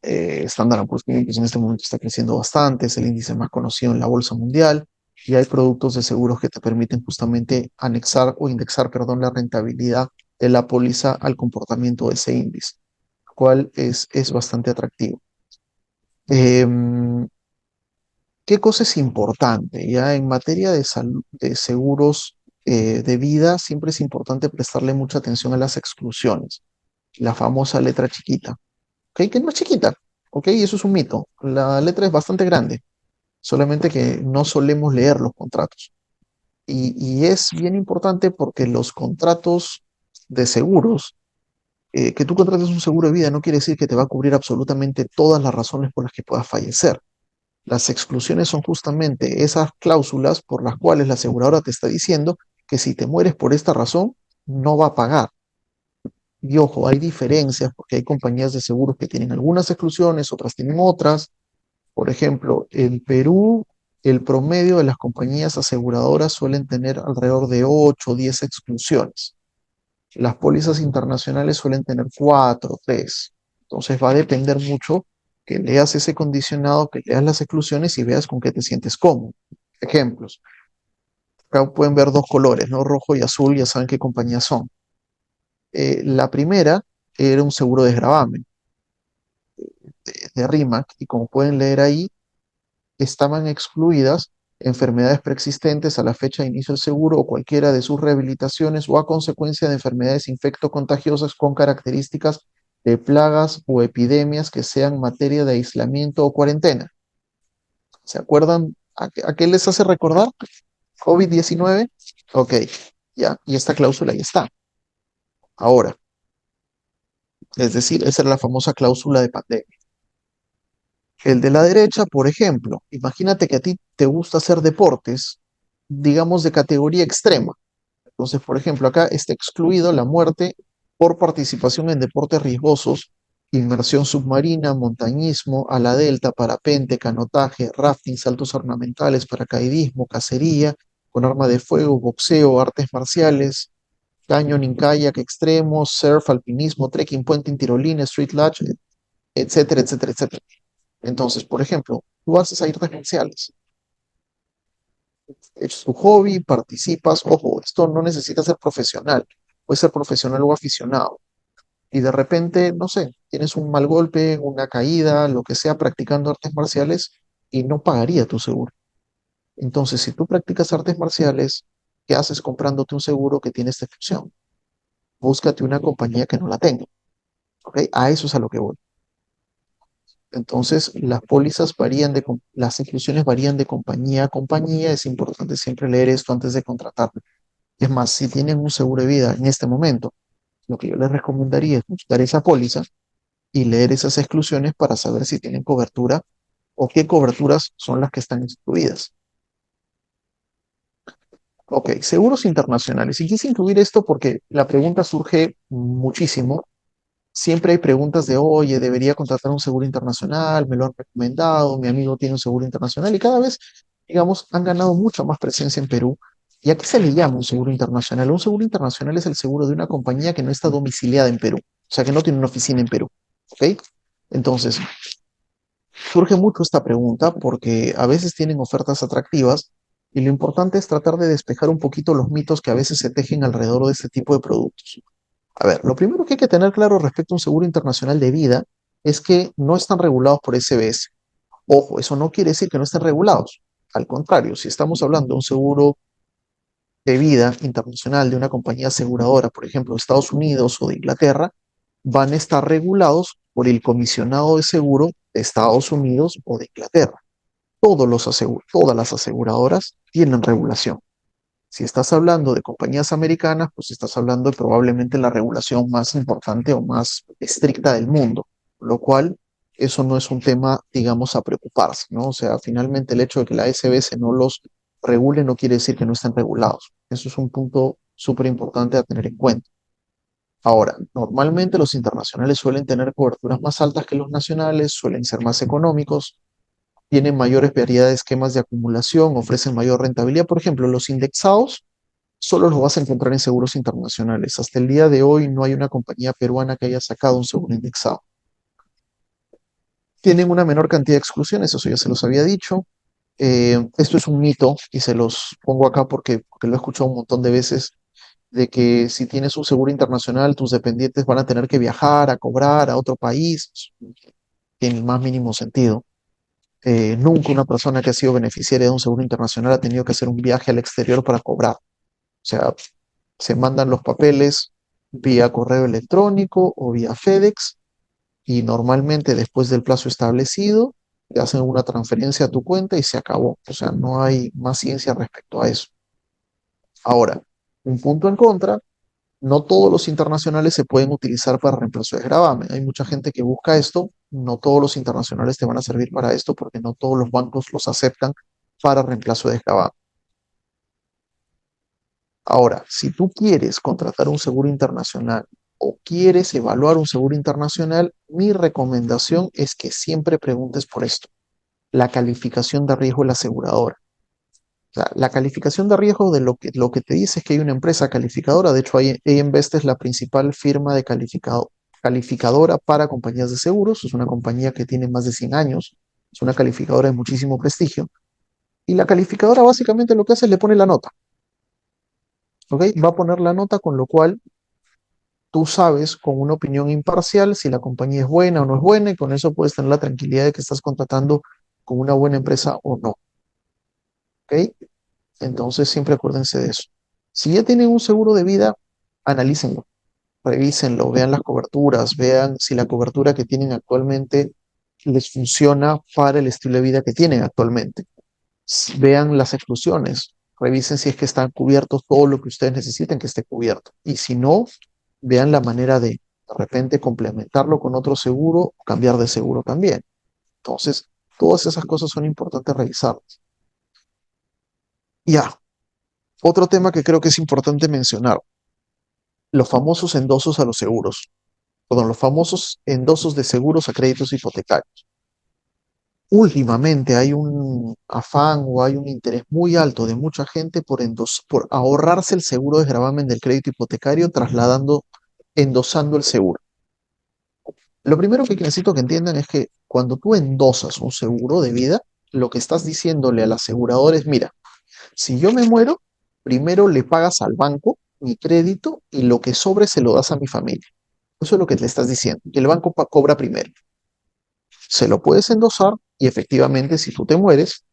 Standard Poor's 500 en este momento está creciendo bastante, es el índice más conocido en la bolsa mundial, y hay productos de seguros que te permiten justamente anexar o indexar, perdón, la rentabilidad de la póliza al comportamiento de ese índice, cual es bastante atractivo. Em, ¿Qué cosa es importante? Ya en materia de, de seguros de vida, siempre es importante prestarle mucha atención a las exclusiones, la famosa letra chiquita, ¿ok? Que no es chiquita, ¿ok? Y eso es un mito. La letra es bastante grande, solamente que no solemos leer los contratos. Y es bien importante porque los contratos de seguros, que tú contrates un seguro de vida no quiere decir que te va a cubrir absolutamente todas las razones por las que puedas fallecer. Las exclusiones son justamente esas cláusulas por las cuales la aseguradora te está diciendo que si te mueres por esta razón, no va a pagar. Y ojo, hay diferencias porque hay compañías de seguros que tienen algunas exclusiones, otras tienen otras. Por ejemplo, en Perú, el promedio de las compañías aseguradoras suelen tener alrededor de 8 o 10 exclusiones. Las pólizas internacionales suelen tener 4 o 3. Entonces va a depender mucho que leas ese condicionado, que leas las exclusiones y veas con qué te sientes cómodo. Ejemplos. Acá pueden ver dos colores, ¿no? Rojo y azul, ya saben qué compañías son. La primera era un seguro de desgravamen de RIMAC y como pueden leer ahí, estaban excluidas enfermedades preexistentes a la fecha de inicio del seguro o cualquiera de sus rehabilitaciones o a consecuencia de enfermedades infectocontagiosas con características de plagas o epidemias que sean materia de aislamiento o cuarentena. ¿Se acuerdan a qué les hace recordar? COVID-19. Ok, ya, y esta cláusula ahí está. Ahora, es decir, esa es la famosa cláusula de pandemia. El de la derecha, por ejemplo, imagínate que a ti te gusta hacer deportes, digamos, de categoría extrema. Entonces, por ejemplo, acá está excluido la muerte por participación en deportes riesgosos, inmersión submarina, montañismo, ala delta, parapente, canotaje, rafting, saltos ornamentales, paracaidismo, cacería, con arma de fuego, boxeo, artes marciales, canyoning, kayak extremo, surf, alpinismo, trekking, puenting, tirolina, street latch, etcétera, etcétera, etcétera. Entonces, por ejemplo, tú haces artes marciales, es tu hobby, participas, ojo, esto no necesita ser profesional, puede ser profesional o aficionado. Y de repente, no sé, tienes un mal golpe, una caída, lo que sea, practicando artes marciales y no pagaría tu seguro. Entonces, si tú practicas artes marciales, ¿qué haces comprándote un seguro que tiene esta excepción? Búscate una compañía que no la tenga, ¿ok? A eso es a lo que voy. Entonces, las pólizas varían las inclusiones varían de compañía a compañía. Es importante siempre leer esto antes de contratar. Es más, si tienen un seguro de vida en este momento, lo que yo les recomendaría es buscar esa póliza y leer esas exclusiones para saber si tienen cobertura o qué coberturas son las que están excluidas. Ok, seguros internacionales. Y quise incluir esto porque la pregunta surge muchísimo. Siempre hay preguntas de, oye, debería contratar un seguro internacional, me lo han recomendado, mi amigo tiene un seguro internacional y cada vez, digamos, han ganado mucha más presencia en Perú. ¿Y a qué se le llama un seguro internacional? Un seguro internacional es el seguro de una compañía que no está domiciliada en Perú, o sea, que no tiene una oficina en Perú, ¿ok? Entonces, surge mucho esta pregunta porque a veces tienen ofertas atractivas y lo importante es tratar de despejar un poquito los mitos que a veces se tejen alrededor de este tipo de productos. A ver, lo primero que hay que tener claro respecto a un seguro internacional de vida es que no están regulados por SBS. Ojo, eso no quiere decir que no estén regulados. Al contrario, si estamos hablando de un seguro de vida internacional de una compañía aseguradora, por ejemplo, de Estados Unidos o de Inglaterra, van a estar regulados por el comisionado de seguro de Estados Unidos o de Inglaterra. Todas las aseguradoras tienen regulación. Si estás hablando de compañías americanas, pues estás hablando de probablemente la regulación más importante o más estricta del mundo, lo cual eso no es un tema, digamos, a preocuparse, ¿no? O sea, finalmente el hecho de que la SBS no los regule no quiere decir que no estén regulados. Eso es un punto súper importante a tener en cuenta. Ahora, normalmente los internacionales suelen tener coberturas más altas que los nacionales, suelen ser más económicos, tienen mayores variedad de esquemas de acumulación, ofrecen mayor rentabilidad. Por ejemplo, los indexados solo los vas a encontrar en seguros internacionales. Hasta el día de hoy no hay una compañía peruana que haya sacado un seguro indexado. Tienen una menor cantidad de exclusiones, eso ya se los había dicho. Esto es un mito y se los pongo acá porque lo he escuchado un montón de veces, de que si tienes un seguro internacional, tus dependientes van a tener que viajar a cobrar a otro país. Tiene el más mínimo sentido. Nunca una persona que ha sido beneficiaria de un seguro internacional ha tenido que hacer un viaje al exterior para cobrar. O sea, se mandan los papeles vía correo electrónico o vía FedEx y normalmente después del plazo establecido te hacen una transferencia a tu cuenta y se acabó. O sea, no hay más ciencia respecto a eso. Ahora, un punto en contra, no todos los internacionales se pueden utilizar para reemplazo de gravamen. Hay mucha gente que busca esto, no todos los internacionales te van a servir para esto porque no todos los bancos los aceptan para reemplazo de gravamen. Ahora, si tú quieres contratar un seguro internacional o quieres evaluar un seguro internacional, mi recomendación es que siempre preguntes por esto, la calificación de riesgo de la aseguradora. O sea, la calificación de riesgo de lo que te dice es que hay una empresa calificadora, de hecho AM Best es la principal firma de calificadora para compañías de seguros, es una compañía que tiene más de 100 años, es una calificadora de muchísimo prestigio, y la calificadora básicamente lo que hace es le pone la nota, ¿ok? Va a poner la nota con lo cual tú sabes con una opinión imparcial si la compañía es buena o no es buena y con eso puedes tener la tranquilidad de que estás contratando con una buena empresa o no, ¿ok? Entonces siempre acuérdense de eso. Si ya tienen un seguro de vida, analícenlo, revísenlo, vean las coberturas, vean si la cobertura que tienen actualmente les funciona para el estilo de vida que tienen actualmente. Vean las exclusiones, revisen si es que están cubiertos todo lo que ustedes necesiten que esté cubierto. Y si no, vean la manera de repente complementarlo con otro seguro o cambiar de seguro también. Entonces, todas esas cosas son importantes revisarlas. Ya, otro tema que creo que es importante mencionar, los famosos endosos a los seguros, perdón, los famosos endosos de seguros a créditos hipotecarios. Últimamente hay un afán o hay un interés muy alto de mucha gente por ahorrarse el seguro de gravamen del crédito hipotecario endosando el seguro. Lo primero que necesito que entiendan es que cuando tú endosas un seguro de vida, lo que estás diciéndole al asegurador es, mira, si yo me muero, primero le pagas al banco mi crédito y lo que sobre se lo das a mi familia. Eso es lo que le estás diciendo. Que el banco cobra primero. Se lo puedes endosar y efectivamente si tú te mueres,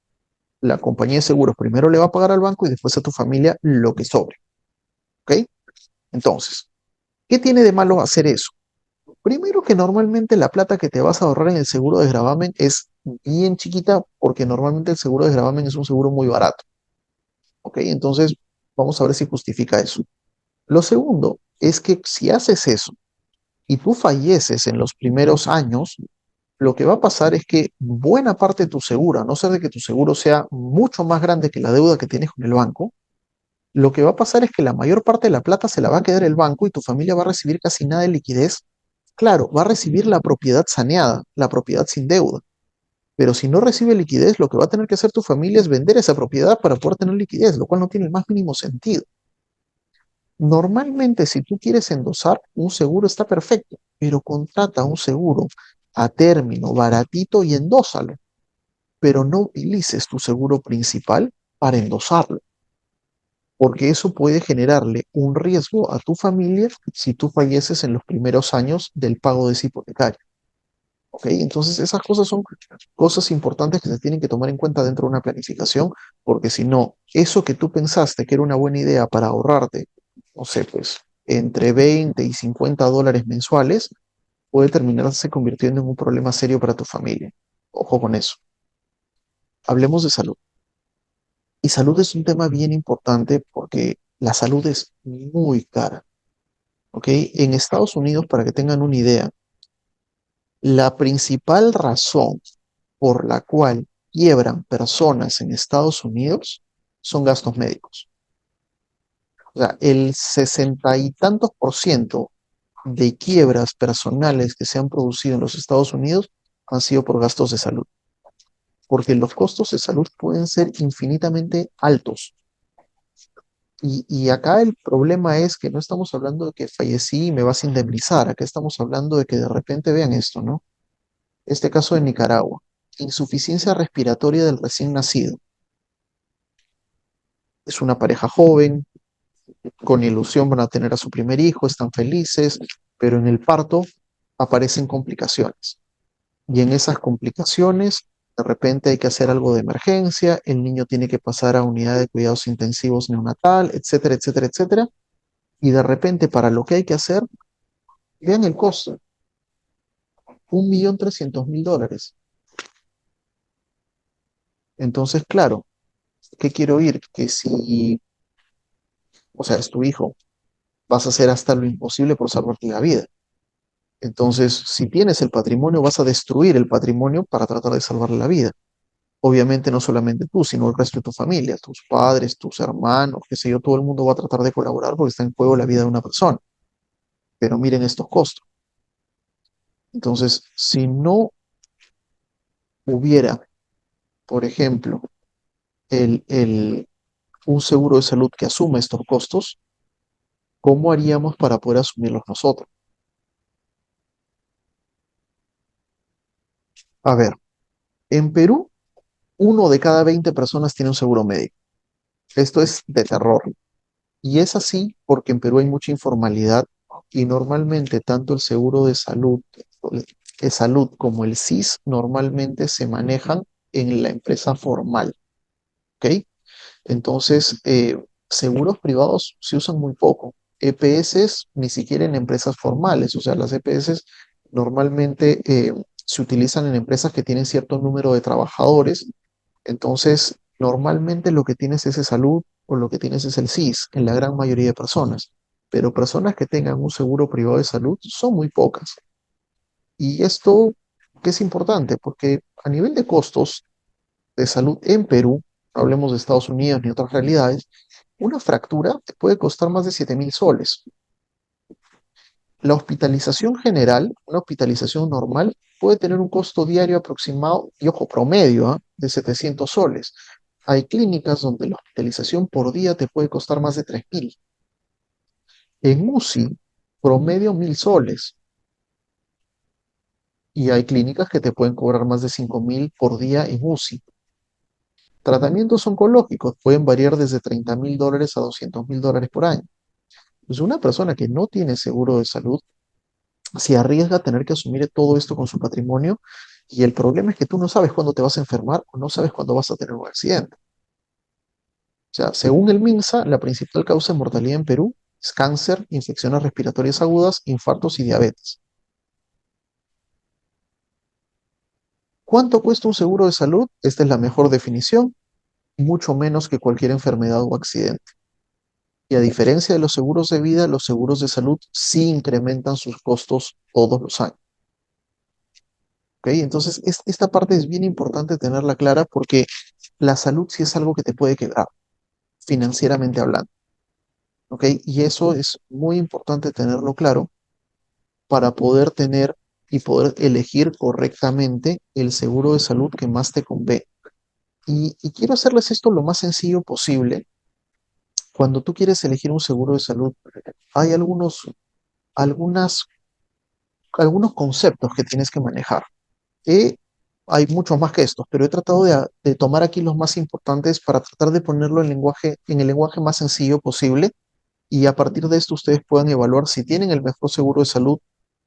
la compañía de seguros primero le va a pagar al banco y después a tu familia lo que sobre. ¿Ok? Entonces, ¿qué tiene de malo hacer eso? Primero que normalmente la plata que te vas a ahorrar en el seguro de gravamen es bien chiquita porque normalmente el seguro de gravamen es un seguro muy barato. ¿Ok? Entonces, vamos a ver si justifica eso. Lo segundo es que si haces eso y tú falleces en los primeros años, lo que va a pasar es que buena parte de tu seguro, a no ser de que tu seguro sea mucho más grande que la deuda que tienes con el banco, lo que va a pasar es que la mayor parte de la plata se la va a quedar el banco y tu familia va a recibir casi nada de liquidez. Claro, va a recibir la propiedad saneada, la propiedad sin deuda. Pero si no recibe liquidez, lo que va a tener que hacer tu familia es vender esa propiedad para poder tener liquidez, lo cual no tiene el más mínimo sentido. Normalmente, si tú quieres endosar, un seguro está perfecto, pero contrata un seguro a término, baratito y endósalo, pero no utilices tu seguro principal para endosarlo, porque eso puede generarle un riesgo a tu familia si tú falleces en los primeros años del pago de ese hipotecario. ¿Ok? Entonces, esas cosas son cosas importantes que se tienen que tomar en cuenta dentro de una planificación, porque si no, eso que tú pensaste que era una buena idea para ahorrarte, no sé, pues entre 20 y 50 dólares mensuales, puede terminarse convirtiendo en un problema serio para tu familia. Ojo con eso. Hablemos de salud. Y salud es un tema bien importante porque la salud es muy cara. ¿Ok? En Estados Unidos, para que tengan una idea, la principal razón por la cual quiebran personas en Estados Unidos son gastos médicos. O sea, el 60 y tantos por ciento de quiebras personales que se han producido en los Estados Unidos han sido por gastos de salud, porque los costos de salud pueden ser infinitamente altos. Y acá el problema es que no estamos hablando de que fallecí y me vas a indemnizar, acá estamos hablando de que de repente vean esto, ¿no? Este caso de Nicaragua, insuficiencia respiratoria del recién nacido. Es una pareja joven, con ilusión van a tener a su primer hijo, están felices, pero en el parto aparecen complicaciones. Y en esas complicaciones, de repente hay que hacer algo de emergencia, el niño tiene que pasar a unidad de cuidados intensivos neonatal, etcétera, etcétera, etcétera. Y de repente, para lo que hay que hacer, vean el costo, 1.300.000 dólares. Entonces, claro, ¿qué quiero oír? Que si, o sea, es tu hijo, vas a hacer hasta lo imposible por salvarte la vida. Entonces, si tienes el patrimonio, vas a destruir el patrimonio para tratar de salvarle la vida. Obviamente no solamente tú, sino el resto de tu familia, tus padres, tus hermanos, qué sé yo, todo el mundo va a tratar de colaborar porque está en juego la vida de una persona. Pero miren estos costos. Entonces, si no hubiera, por ejemplo, un seguro de salud que asuma estos costos, ¿cómo haríamos para poder asumirlos nosotros? A ver, en Perú, 1 de cada 20 personas tiene un seguro médico. Esto es de terror. Y es así porque en Perú hay mucha informalidad y normalmente tanto el seguro de salud como el SIS normalmente se manejan en la empresa formal, ¿ok? Entonces, seguros privados se usan muy poco. EPS ni siquiera en empresas formales, o sea, las EPS normalmente se utilizan en empresas que tienen cierto número de trabajadores. Entonces, normalmente lo que tienes es el salud o lo que tienes es el SIS en la gran mayoría de personas, pero personas que tengan un seguro privado de salud son muy pocas. Y esto que es importante porque a nivel de costos de salud en Perú, no hablemos de Estados Unidos ni otras realidades, una fractura te puede costar más de 7.000 soles. La hospitalización general, una hospitalización normal, puede tener un costo diario aproximado, y ojo, promedio, de 700 soles. Hay clínicas donde la hospitalización por día te puede costar más de 3.000. En UCI, promedio 1.000 soles. Y hay clínicas que te pueden cobrar más de 5.000 por día en UCI. Tratamientos oncológicos pueden variar desde 30.000 dólares a 200.000 dólares por año. Pues una persona que no tiene seguro de salud se arriesga a tener que asumir todo esto con su patrimonio y el problema es que tú no sabes cuándo te vas a enfermar o no sabes cuándo vas a tener un accidente. O sea, según el MINSA, la principal causa de mortalidad en Perú es cáncer, infecciones respiratorias agudas, infartos y diabetes. ¿Cuánto cuesta un seguro de salud? Esta es la mejor definición, mucho menos que cualquier enfermedad o accidente. Y a diferencia de los seguros de vida, los seguros de salud sí incrementan sus costos todos los años. ¿Ok? Entonces, esta parte es bien importante tenerla clara porque la salud sí es algo que te puede quebrar, financieramente hablando. ¿Ok? Y eso es muy importante tenerlo claro para poder tener y poder elegir correctamente el seguro de salud que más te convenga. Y quiero hacerles esto lo más sencillo posible. Cuando tú quieres elegir un seguro de salud, hay algunas, algunos conceptos que tienes que manejar. Y hay muchos más que estos, pero he tratado de tomar aquí los más importantes para tratar de ponerlo en el lenguaje más sencillo posible y a partir de esto ustedes puedan evaluar si tienen el mejor seguro de salud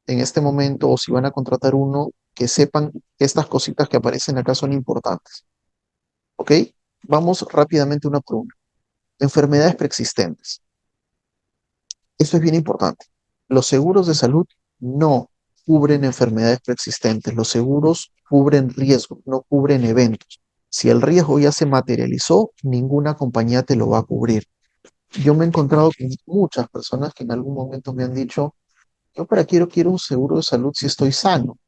en este momento o si van a contratar uno que sepan que estas cositas que aparecen acá son importantes. ¿Ok? Vamos rápidamente una por una. Enfermedades preexistentes. Esto es bien importante. Los seguros de salud no cubren enfermedades preexistentes. Los seguros cubren riesgos, no cubren eventos. Si el riesgo ya se materializó, ninguna compañía te lo va a cubrir. Yo me he encontrado con muchas personas que en algún momento me han dicho, yo para quiero un seguro de salud si estoy sano.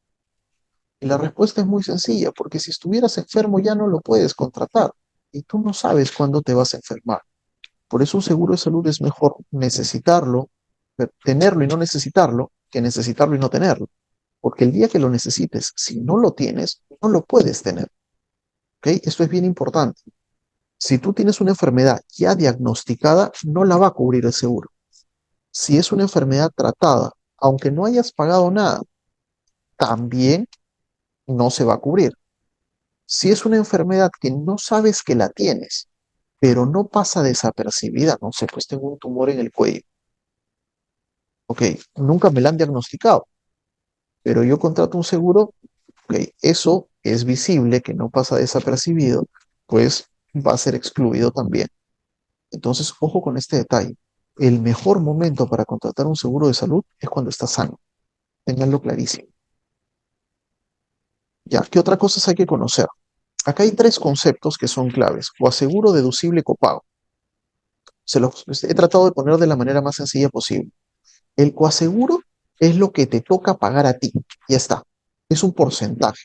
Y la respuesta es muy sencilla, porque si estuvieras enfermo ya no lo puedes contratar y tú no sabes cuándo te vas a enfermar. Por eso un seguro de salud es mejor necesitarlo, tenerlo y no necesitarlo, que necesitarlo y no tenerlo. Porque el día que lo necesites, si no lo tienes, no lo puedes tener. ¿Ok? Esto es bien importante. Si tú tienes una enfermedad ya diagnosticada, no la va a cubrir el seguro. Si es una enfermedad tratada, aunque no hayas pagado nada, también no se va a cubrir. Si es una enfermedad que no sabes que la tienes, pero no pasa desapercibida, no sé, pues tengo un tumor en el cuello. Ok, nunca me la han diagnosticado, pero yo contrato un seguro, ok, eso es visible, que no pasa desapercibido, pues va a ser excluido también. Entonces, ojo con este detalle. El mejor momento para contratar un seguro de salud es cuando estás sano. Ténganlo clarísimo. Ya, ¿qué otras cosas hay que conocer? Acá hay tres conceptos que son claves: coaseguro, deducible y copago. Se los he tratado de poner de la manera más sencilla posible. El coaseguro es lo que te toca pagar a ti. Ya está. Es un porcentaje.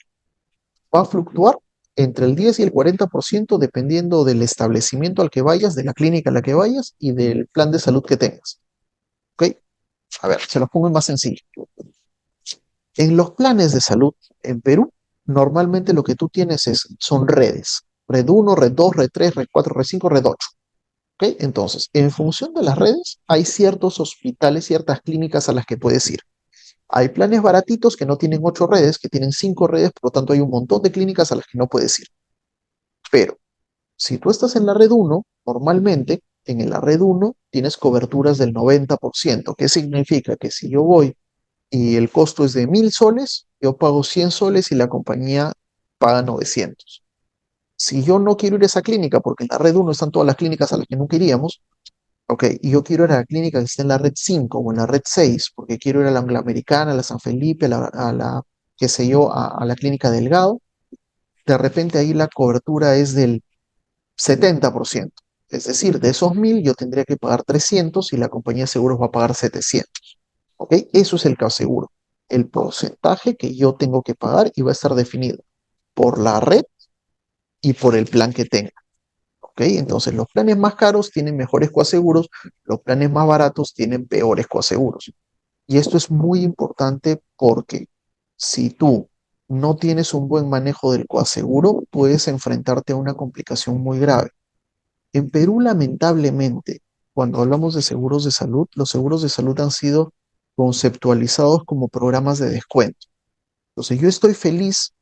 Va a fluctuar entre el 10 y el 40% dependiendo del establecimiento al que vayas, de la clínica a la que vayas y del plan de salud que tengas. ¿Ok? A ver, se los pongo en más sencillo. En los planes de salud en Perú, normalmente lo que tú tienes son redes. Red 1, red 2, red 3, red 4, red 5, red 8. ¿Ok? Entonces, en función de las redes, hay ciertos hospitales, ciertas clínicas a las que puedes ir. Hay planes baratitos que no tienen 8 redes, que tienen 5 redes, por lo tanto hay un montón de clínicas a las que no puedes ir. Pero si tú estás en la red 1, normalmente en la red 1 tienes coberturas del 90%. ¿Qué significa? Que si yo voy y el costo es de 1.000 soles, yo pago 100 soles y la compañía paga 900. Si yo no quiero ir a esa clínica, porque en la red 1 están todas las clínicas a las que no queríamos, ok, y yo quiero ir a la clínica que está en la red 5 o en la red 6, porque quiero ir a la Angloamericana, a la San Felipe, qué sé yo, a la clínica Delgado, de repente ahí la cobertura es del 70%. Es decir, de esos 1.000 yo tendría que pagar 300 y la compañía de seguros va a pagar 700. ¿Ok? Eso es el coaseguro. El porcentaje que yo tengo que pagar y va a estar definido por la red y por el plan que tenga. ¿Ok? Entonces, los planes más caros tienen mejores coaseguros, los planes más baratos tienen peores coaseguros. Y esto es muy importante porque si tú no tienes un buen manejo del coaseguro, puedes enfrentarte a una complicación muy grave. En Perú, lamentablemente, cuando hablamos de seguros de salud, los seguros de salud han sido conceptualizados como programas de descuento. Entonces, yo estoy feliz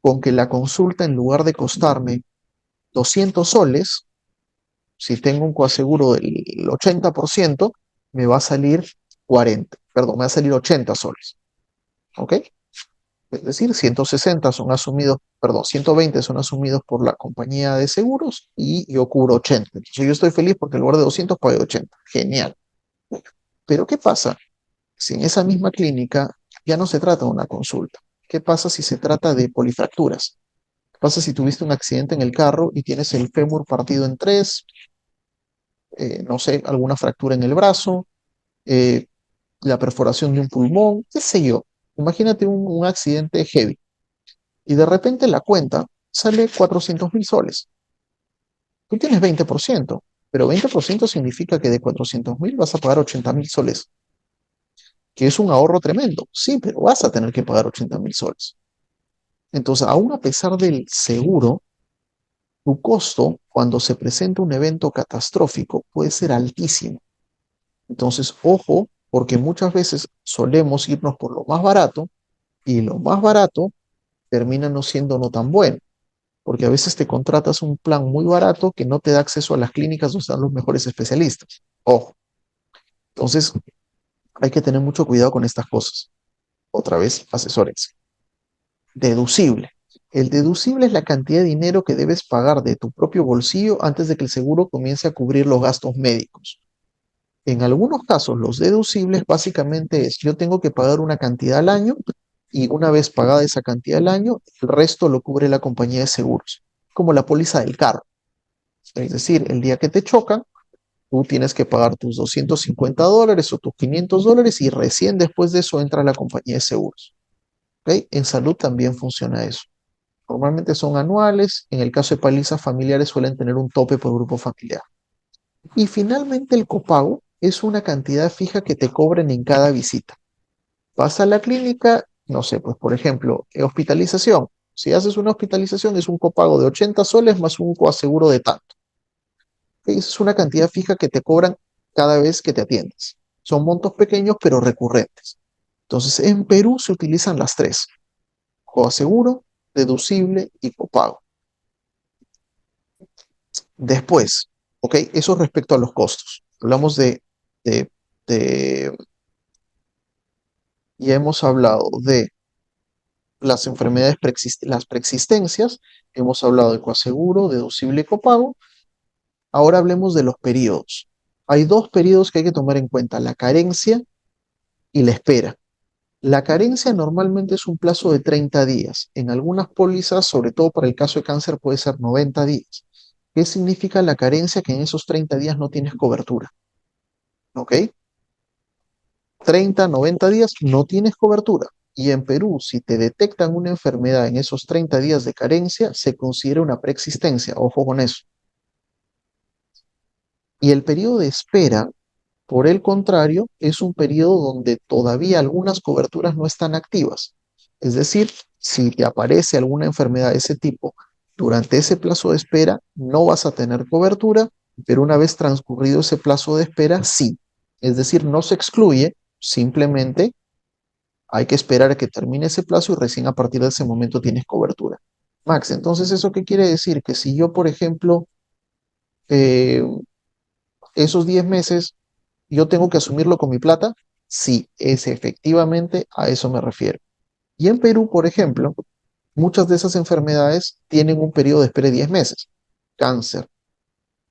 con que la consulta, en lugar de costarme 200 soles, si tengo un coaseguro del 80%, me va a salir 40, perdón, me va a salir 80 soles. ¿Ok? Es decir, 160 son asumidos, perdón, 120 son asumidos por la compañía de seguros y yo cubro 80. Entonces yo estoy feliz porque en lugar de 200 pagué 80. Genial. Pero ¿qué pasa si en esa misma clínica ya no se trata de una consulta? ¿Qué pasa si se trata de polifracturas? ¿Qué pasa si tuviste un accidente en el carro y tienes el fémur partido en tres, no sé, alguna fractura en el brazo, eh, la perforación de un pulmón, qué sé yo? Imagínate un accidente heavy y de repente la cuenta sale 400.000 soles. Tú tienes 20%, pero 20% significa que de 400.000 vas a pagar 80.000 soles, que es un ahorro tremendo. Sí, pero vas a tener que pagar 80.000 soles. Entonces, aún a pesar del seguro, tu costo cuando se presenta un evento catastrófico puede ser altísimo. Entonces, ojo, porque muchas veces solemos irnos por lo más barato y lo más barato termina no siendo no tan bueno, porque a veces te contratas un plan muy barato que no te da acceso a las clínicas donde están los mejores especialistas. Ojo, entonces hay que tener mucho cuidado con estas cosas. Otra vez, asesores. deducible. El deducible es la cantidad de dinero que debes pagar de tu propio bolsillo antes de que el seguro comience a cubrir los gastos médicos. En algunos casos, los deducibles básicamente es, yo tengo que pagar una cantidad al año y una vez pagada esa cantidad al año, el resto lo cubre la compañía de seguros, como la póliza del carro. Es decir, el día que te chocan, tú tienes que pagar tus $250 o tus $500 y recién después de eso entra la compañía de seguros. ¿Ok? En salud también funciona eso. Normalmente son anuales, en el caso de pólizas familiares suelen tener un tope por grupo familiar. Y finalmente el copago es una cantidad fija que te cobran en cada visita. Vas a la clínica, no sé, pues por ejemplo, hospitalización. Si haces una hospitalización es un copago de 80 soles más un coaseguro de tanto. Es una cantidad fija que te cobran cada vez que te atiendes. Son montos pequeños pero recurrentes. Entonces, en Perú se utilizan las tres: coaseguro, deducible y copago. Después, ¿ok? Eso respecto a los costos. Hablamos de, de ya hemos hablado de las enfermedades, las preexistencias, hemos hablado de coaseguro, deducible y copago. Ahora hablemos de los periodos. Hay dos periodos que hay que tomar en cuenta: la carencia y la espera. La carencia normalmente es un plazo de 30 días. En algunas pólizas, sobre todo para el caso de cáncer, puede ser 90 días. ¿Qué significa la carencia? Que en esos 30 días no tienes cobertura. ¿Ok? 30, 90 días no tienes cobertura. Y en Perú, si te detectan una enfermedad en esos 30 días de carencia, se considera una preexistencia. Ojo con eso. Y el periodo de espera, por el contrario, es un periodo donde todavía algunas coberturas no están activas. Es decir, si te aparece alguna enfermedad de ese tipo durante ese plazo de espera, no vas a tener cobertura, pero una vez transcurrido ese plazo de espera, sí. Es decir, no se excluye, simplemente hay que esperar a que termine ese plazo y recién a partir de ese momento tienes cobertura. Max, entonces, ¿eso qué quiere decir? Que si yo, por ejemplo, eh, esos 10 meses yo tengo que asumirlo con mi plata, sí, es efectivamente a eso me refiero. Y en Perú, por ejemplo, muchas de esas enfermedades tienen un periodo de espera de 10 meses. Cáncer,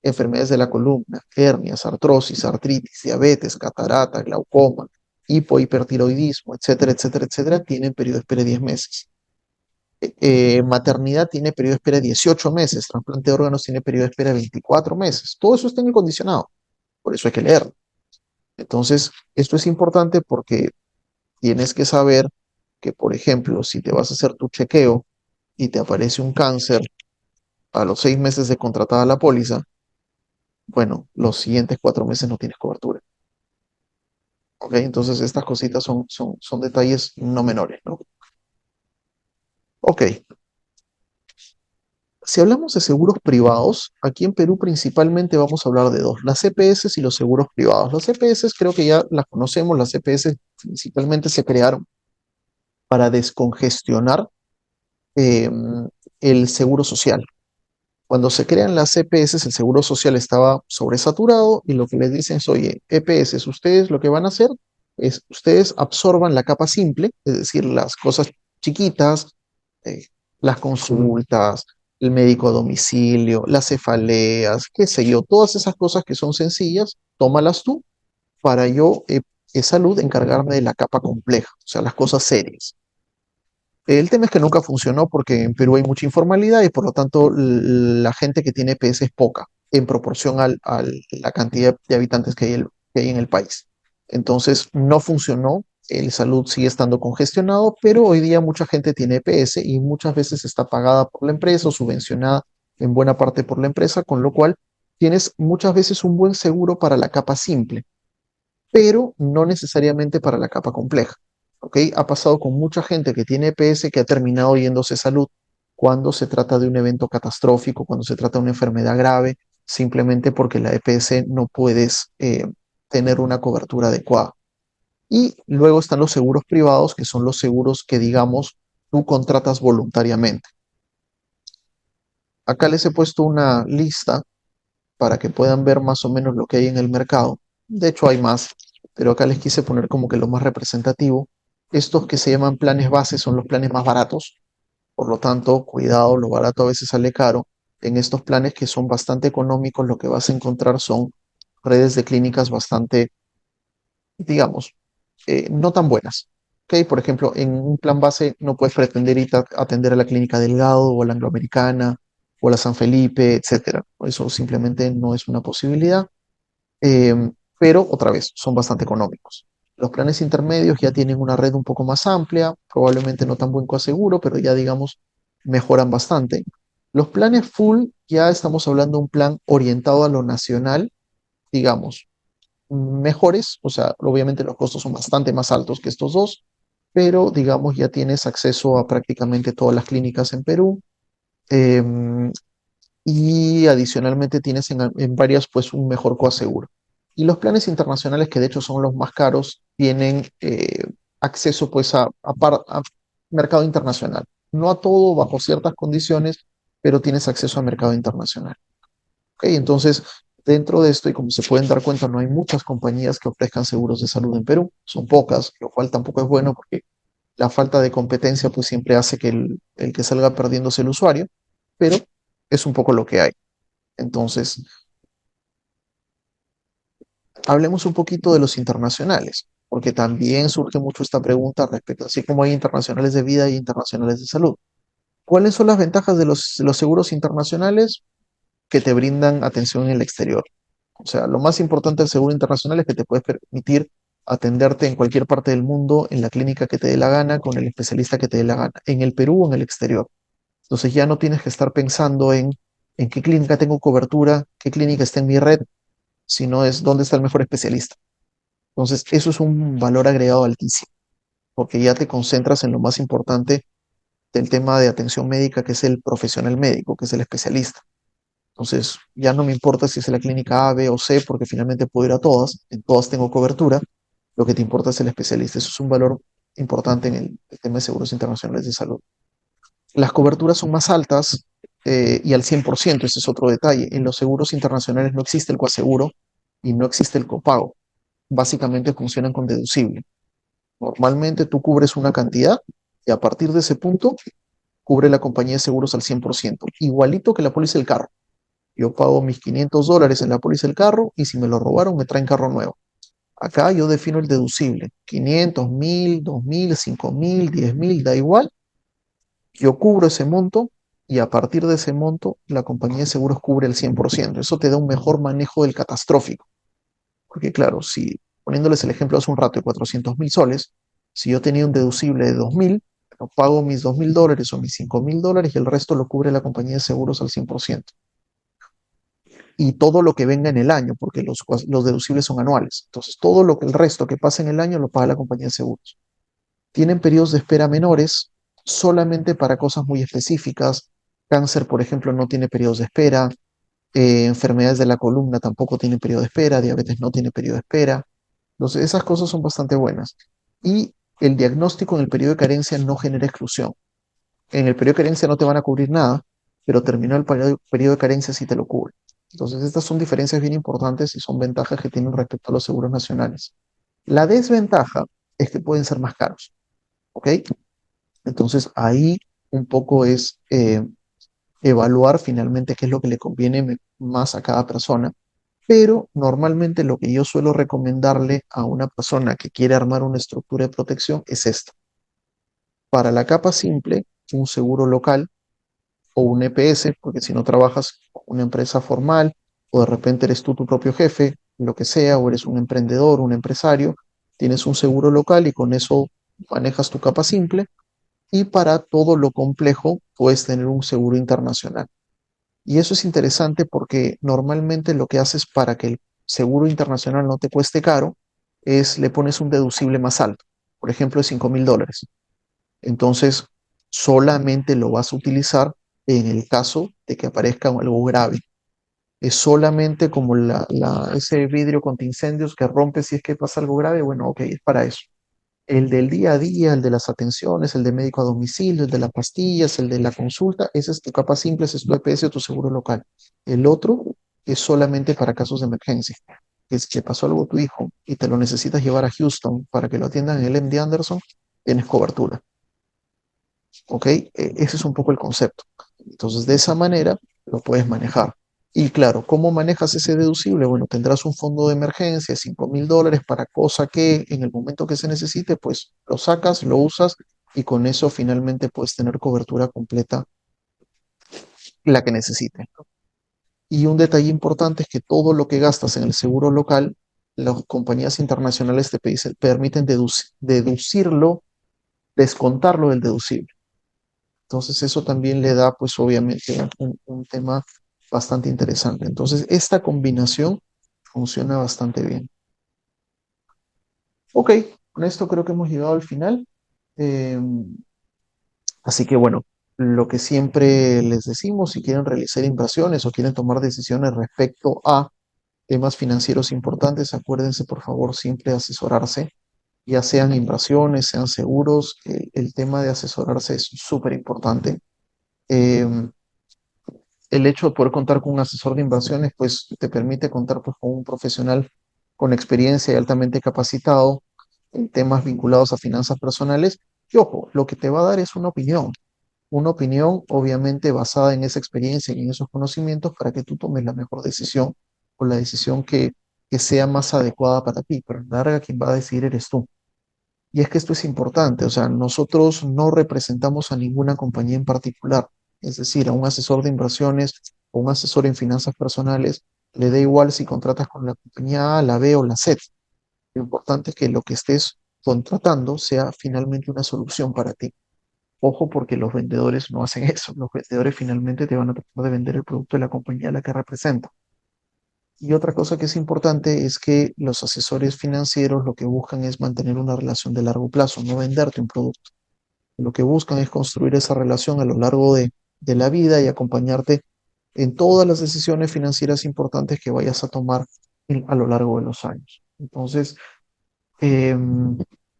enfermedades de la columna, hernias, artrosis, artritis, diabetes, catarata, glaucoma, hipohipertiroidismo, etcétera, etcétera, etcétera, tienen periodo de espera de 10 meses. Maternidad tiene periodo de espera de 18 meses, trasplante de órganos tiene periodo de espera de 24 meses. Todo eso está en el condicionado, por eso hay que leerlo. Entonces, esto es importante porque tienes que saber que, por ejemplo, si te vas a hacer tu chequeo y te aparece un cáncer a los 6 meses de contratada la póliza, bueno, los siguientes 4 meses no tienes cobertura. ¿Ok? Entonces, estas cositas son detalles no menores, ¿no? Ok, si hablamos de seguros privados, aquí en Perú principalmente vamos a hablar de dos: las CPS y los seguros privados. Las CPS creo que ya las conocemos. Las CPS principalmente se crearon para descongestionar eh, el seguro social. Cuando se crean las EPS, el seguro social estaba sobresaturado y lo que les dicen es: oye, EPS, ustedes lo que van a hacer es, ustedes absorban la capa simple, es decir, las cosas chiquitas, eh, las consultas, el médico a domicilio, las cefaleas, qué sé yo, todas esas cosas que son sencillas, tómalas tú para yo, salud, encargarme de la capa compleja, o sea, las cosas serias. El tema es que nunca funcionó porque en Perú hay mucha informalidad y por lo tanto la gente que tiene EPS es poca en proporción a la cantidad de habitantes que hay en el país. Entonces no funcionó, el salud sigue estando congestionado, pero hoy día mucha gente tiene EPS y muchas veces está pagada por la empresa o subvencionada en buena parte por la empresa, con lo cual tienes muchas veces un buen seguro para la capa simple, pero no necesariamente para la capa compleja. ¿Ok? Ha pasado con mucha gente que tiene EPS que ha terminado yéndose salud cuando se trata de un evento catastrófico, cuando se trata de una enfermedad grave, simplemente porque la EPS no puedes tener una cobertura adecuada. Y luego están los seguros privados, que son los seguros que, digamos, tú contratas voluntariamente. Acá les he puesto una lista para que puedan ver más o menos lo que hay en el mercado. De hecho, hay más, pero acá les quise poner como que lo más representativo. Estos que se llaman planes base son los planes más baratos. Por lo tanto, cuidado, lo barato a veces sale caro. En estos planes que son bastante económicos, lo que vas a encontrar son redes de clínicas bastante, digamos, no tan buenas. ¿Ok? Por ejemplo, en un plan base no puedes pretender ir a atender a la Clínica Delgado o a la Angloamericana o a la San Felipe, etcétera. Eso simplemente no es una posibilidad. eh, pero otra vez, son bastante económicos. Los planes intermedios ya tienen una red un poco más amplia, probablemente no tan buen coaseguro, pero ya digamos, mejoran bastante. Los planes full, ya estamos hablando de un plan orientado a lo nacional, digamos, mejores, o sea, obviamente los costos son bastante más altos que estos dos, pero digamos, ya tienes acceso a prácticamente todas las clínicas en Perú. em, y adicionalmente tienes en varias pues un mejor coaseguro. Y los planes internacionales, que de hecho son los más caros, tienen acceso pues a mercado internacional. No a todo, bajo ciertas condiciones, pero tienes acceso a mercado internacional. ¿Ok? Entonces, dentro de esto, y como se pueden dar cuenta, no hay muchas compañías que ofrezcan seguros de salud en Perú, son pocas, lo cual tampoco es bueno porque la falta de competencia pues siempre hace que el que salga perdiendo es el usuario, pero es un poco lo que hay. Entonces, hablemos un poquito de los internacionales, porque también surge mucho esta pregunta respecto, así como hay internacionales de vida y internacionales de salud. ¿Cuáles son las ventajas de los seguros internacionales que te brindan atención en el exterior? O sea, lo más importante del seguro internacional es que te puedes permitir atenderte en cualquier parte del mundo, en la clínica que te dé la gana, con el especialista que te dé la gana, en el Perú o en el exterior. Entonces ya no tienes que estar pensando en qué clínica tengo cobertura, qué clínica está en mi red, sino es dónde está el mejor especialista. Entonces, eso es un valor agregado altísimo, porque ya te concentras en lo más importante del tema de atención médica, que es el profesional médico, que es el especialista. Entonces, ya no me importa si es la clínica A, B o C, porque finalmente puedo ir a todas, en todas tengo cobertura, lo que te importa es el especialista. Eso es un valor importante en el tema de seguros internacionales de salud. Las coberturas son más altas y al 100%, ese es otro detalle. En los seguros internacionales no existe el coaseguro y no existe el copago. Básicamente funcionan con deducible. Normalmente tú cubres una cantidad y a partir de ese punto cubre la compañía de seguros al 100%, igualito que la póliza del carro. Yo pago mis $500 en la póliza del carro y si me lo robaron me traen carro nuevo. Acá yo defino el deducible, 500, 1000, 2000, 5000, 10.000, da igual. Yo cubro ese monto y a partir de ese monto la compañía de seguros cubre el 100%. Eso te da un mejor manejo del catastrófico. Porque claro, si poniéndoles el ejemplo hace un rato de 400.000 soles, si yo tenía un deducible de 2.000, bueno, pago mis $2.000 o mis $5.000 y el resto lo cubre la compañía de seguros al 100%. Y todo lo que venga en el año, porque los deducibles son anuales. Entonces, todo lo que el resto que pasa en el año lo paga la compañía de seguros. Tienen periodos de espera menores solamente para cosas muy específicas. Cáncer, por ejemplo, no tiene periodos de espera. Enfermedades de la columna tampoco tienen periodo de espera. Diabetes no tiene periodo de espera. Entonces, esas cosas son bastante buenas. Y el diagnóstico en el periodo de carencia no genera exclusión. En el periodo de carencia no te van a cubrir nada, pero terminó el periodo de carencia sí te lo cubre. Entonces, estas son diferencias bien importantes y son ventajas que tienen respecto a los seguros nacionales. La desventaja es que pueden ser más caros, ¿ok? Entonces, ahí un poco es evaluar finalmente qué es lo que le conviene más a cada persona, pero normalmente lo que yo suelo recomendarle a una persona que quiere armar una estructura de protección es esta. Para la capa simple, un seguro local o un EPS, porque si no trabajas con una empresa formal o de repente eres tú tu propio jefe, lo que sea, o eres un emprendedor, un empresario, tienes un seguro local y con eso manejas tu capa simple y para todo lo complejo puedes tener un seguro internacional. Y eso es interesante porque normalmente lo que haces para que el seguro internacional no te cueste caro es le pones un deducible más alto, por ejemplo, de $5.000. Entonces, solamente lo vas a utilizar en el caso de que aparezca algo grave. Es solamente como ese vidrio contra incendios que rompe si es que pasa algo grave. Bueno, ok, es para eso. El del día a día, el de las atenciones, el de médico a domicilio, el de las pastillas, el de la consulta, ese es tu capa simple, ese es tu EPS o tu seguro local. El otro es solamente para casos de emergencia. Que si te pasó algo a tu hijo y te lo necesitas llevar a Houston para que lo atiendan en el MD Anderson, tienes cobertura. ¿ok? Ese es un poco el concepto. Entonces, de esa manera lo puedes manejar. Y claro, ¿cómo manejas ese deducible? Bueno, tendrás un fondo de emergencia, $5.000 para cosa que en el momento que se necesite, pues lo sacas, lo usas y con eso finalmente puedes tener cobertura completa, la que necesites. Y un detalle importante es que todo lo que gastas en el seguro local, las compañías internacionales permiten deducirlo, descontarlo del deducible. Entonces eso también le da, pues obviamente, un tema bastante interesante. Entonces esta combinación funciona bastante bien. Ok, con esto creo que hemos llegado al final. Eh, Así que bueno, lo que siempre les decimos, si quieren realizar inversiones o quieren tomar decisiones respecto a temas financieros importantes, acuérdense por favor siempre asesorarse, ya sean inversiones, sean seguros, el tema de asesorarse es súper importante. Eh, el hecho de poder contar con un asesor de inversiones, pues te permite contar pues, con un profesional con experiencia y altamente capacitado en temas vinculados a finanzas personales. Y ojo, lo que te va a dar es una opinión obviamente basada en esa experiencia y en esos conocimientos para que tú tomes la mejor decisión o la decisión que sea más adecuada para ti. Pero a la larga quien va a decidir eres tú. Y es que esto es importante, o sea, nosotros no representamos a ninguna compañía en particular, es decir, a un asesor de inversiones o un asesor en finanzas personales, le da igual si contratas con la compañía A, la B o la C. Lo importante es que lo que estés contratando sea finalmente una solución para ti. Ojo porque los vendedores no hacen eso, los vendedores finalmente te van a tratar de vender el producto de la compañía a la que representa. Y otra cosa que es importante es que los asesores financieros lo que buscan es mantener una relación de largo plazo, no venderte un producto. Lo que buscan es construir esa relación a lo largo de la vida y acompañarte en todas las decisiones financieras importantes que vayas a tomar a lo largo de los años. Entonces,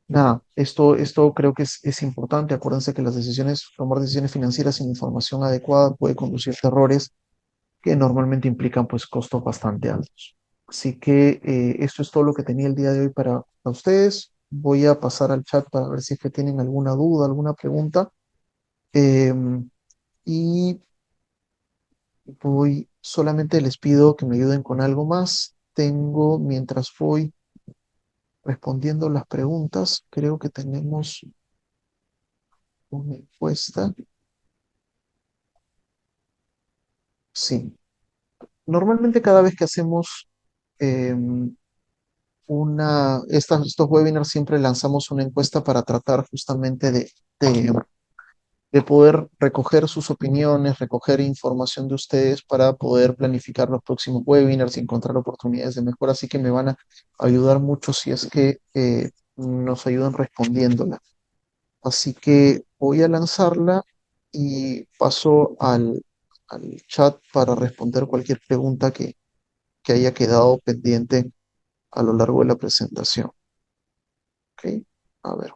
nada, esto creo que es importante. Acuérdense que tomar decisiones financieras sin información adecuada puede conducir a errores que normalmente implican pues costos bastante altos. Así que esto es todo lo que tenía el día de hoy para ustedes. Voy a pasar al chat para ver si es que tienen alguna duda, alguna pregunta. Em, y solamente les pido que me ayuden con algo más. Mientras voy respondiendo las preguntas, creo que tenemos una encuesta. Sí, normalmente cada vez que hacemos em, estos webinars siempre lanzamos una encuesta para tratar justamente de, de poder recoger sus opiniones, recoger información de ustedes para poder planificar los próximos webinars y encontrar oportunidades de mejora. Así que me van a ayudar mucho si es que nos ayudan respondiéndola. Así que voy a lanzarla y paso al chat para responder cualquier pregunta que haya quedado pendiente a lo largo de la presentación. ¿Ok? A ver.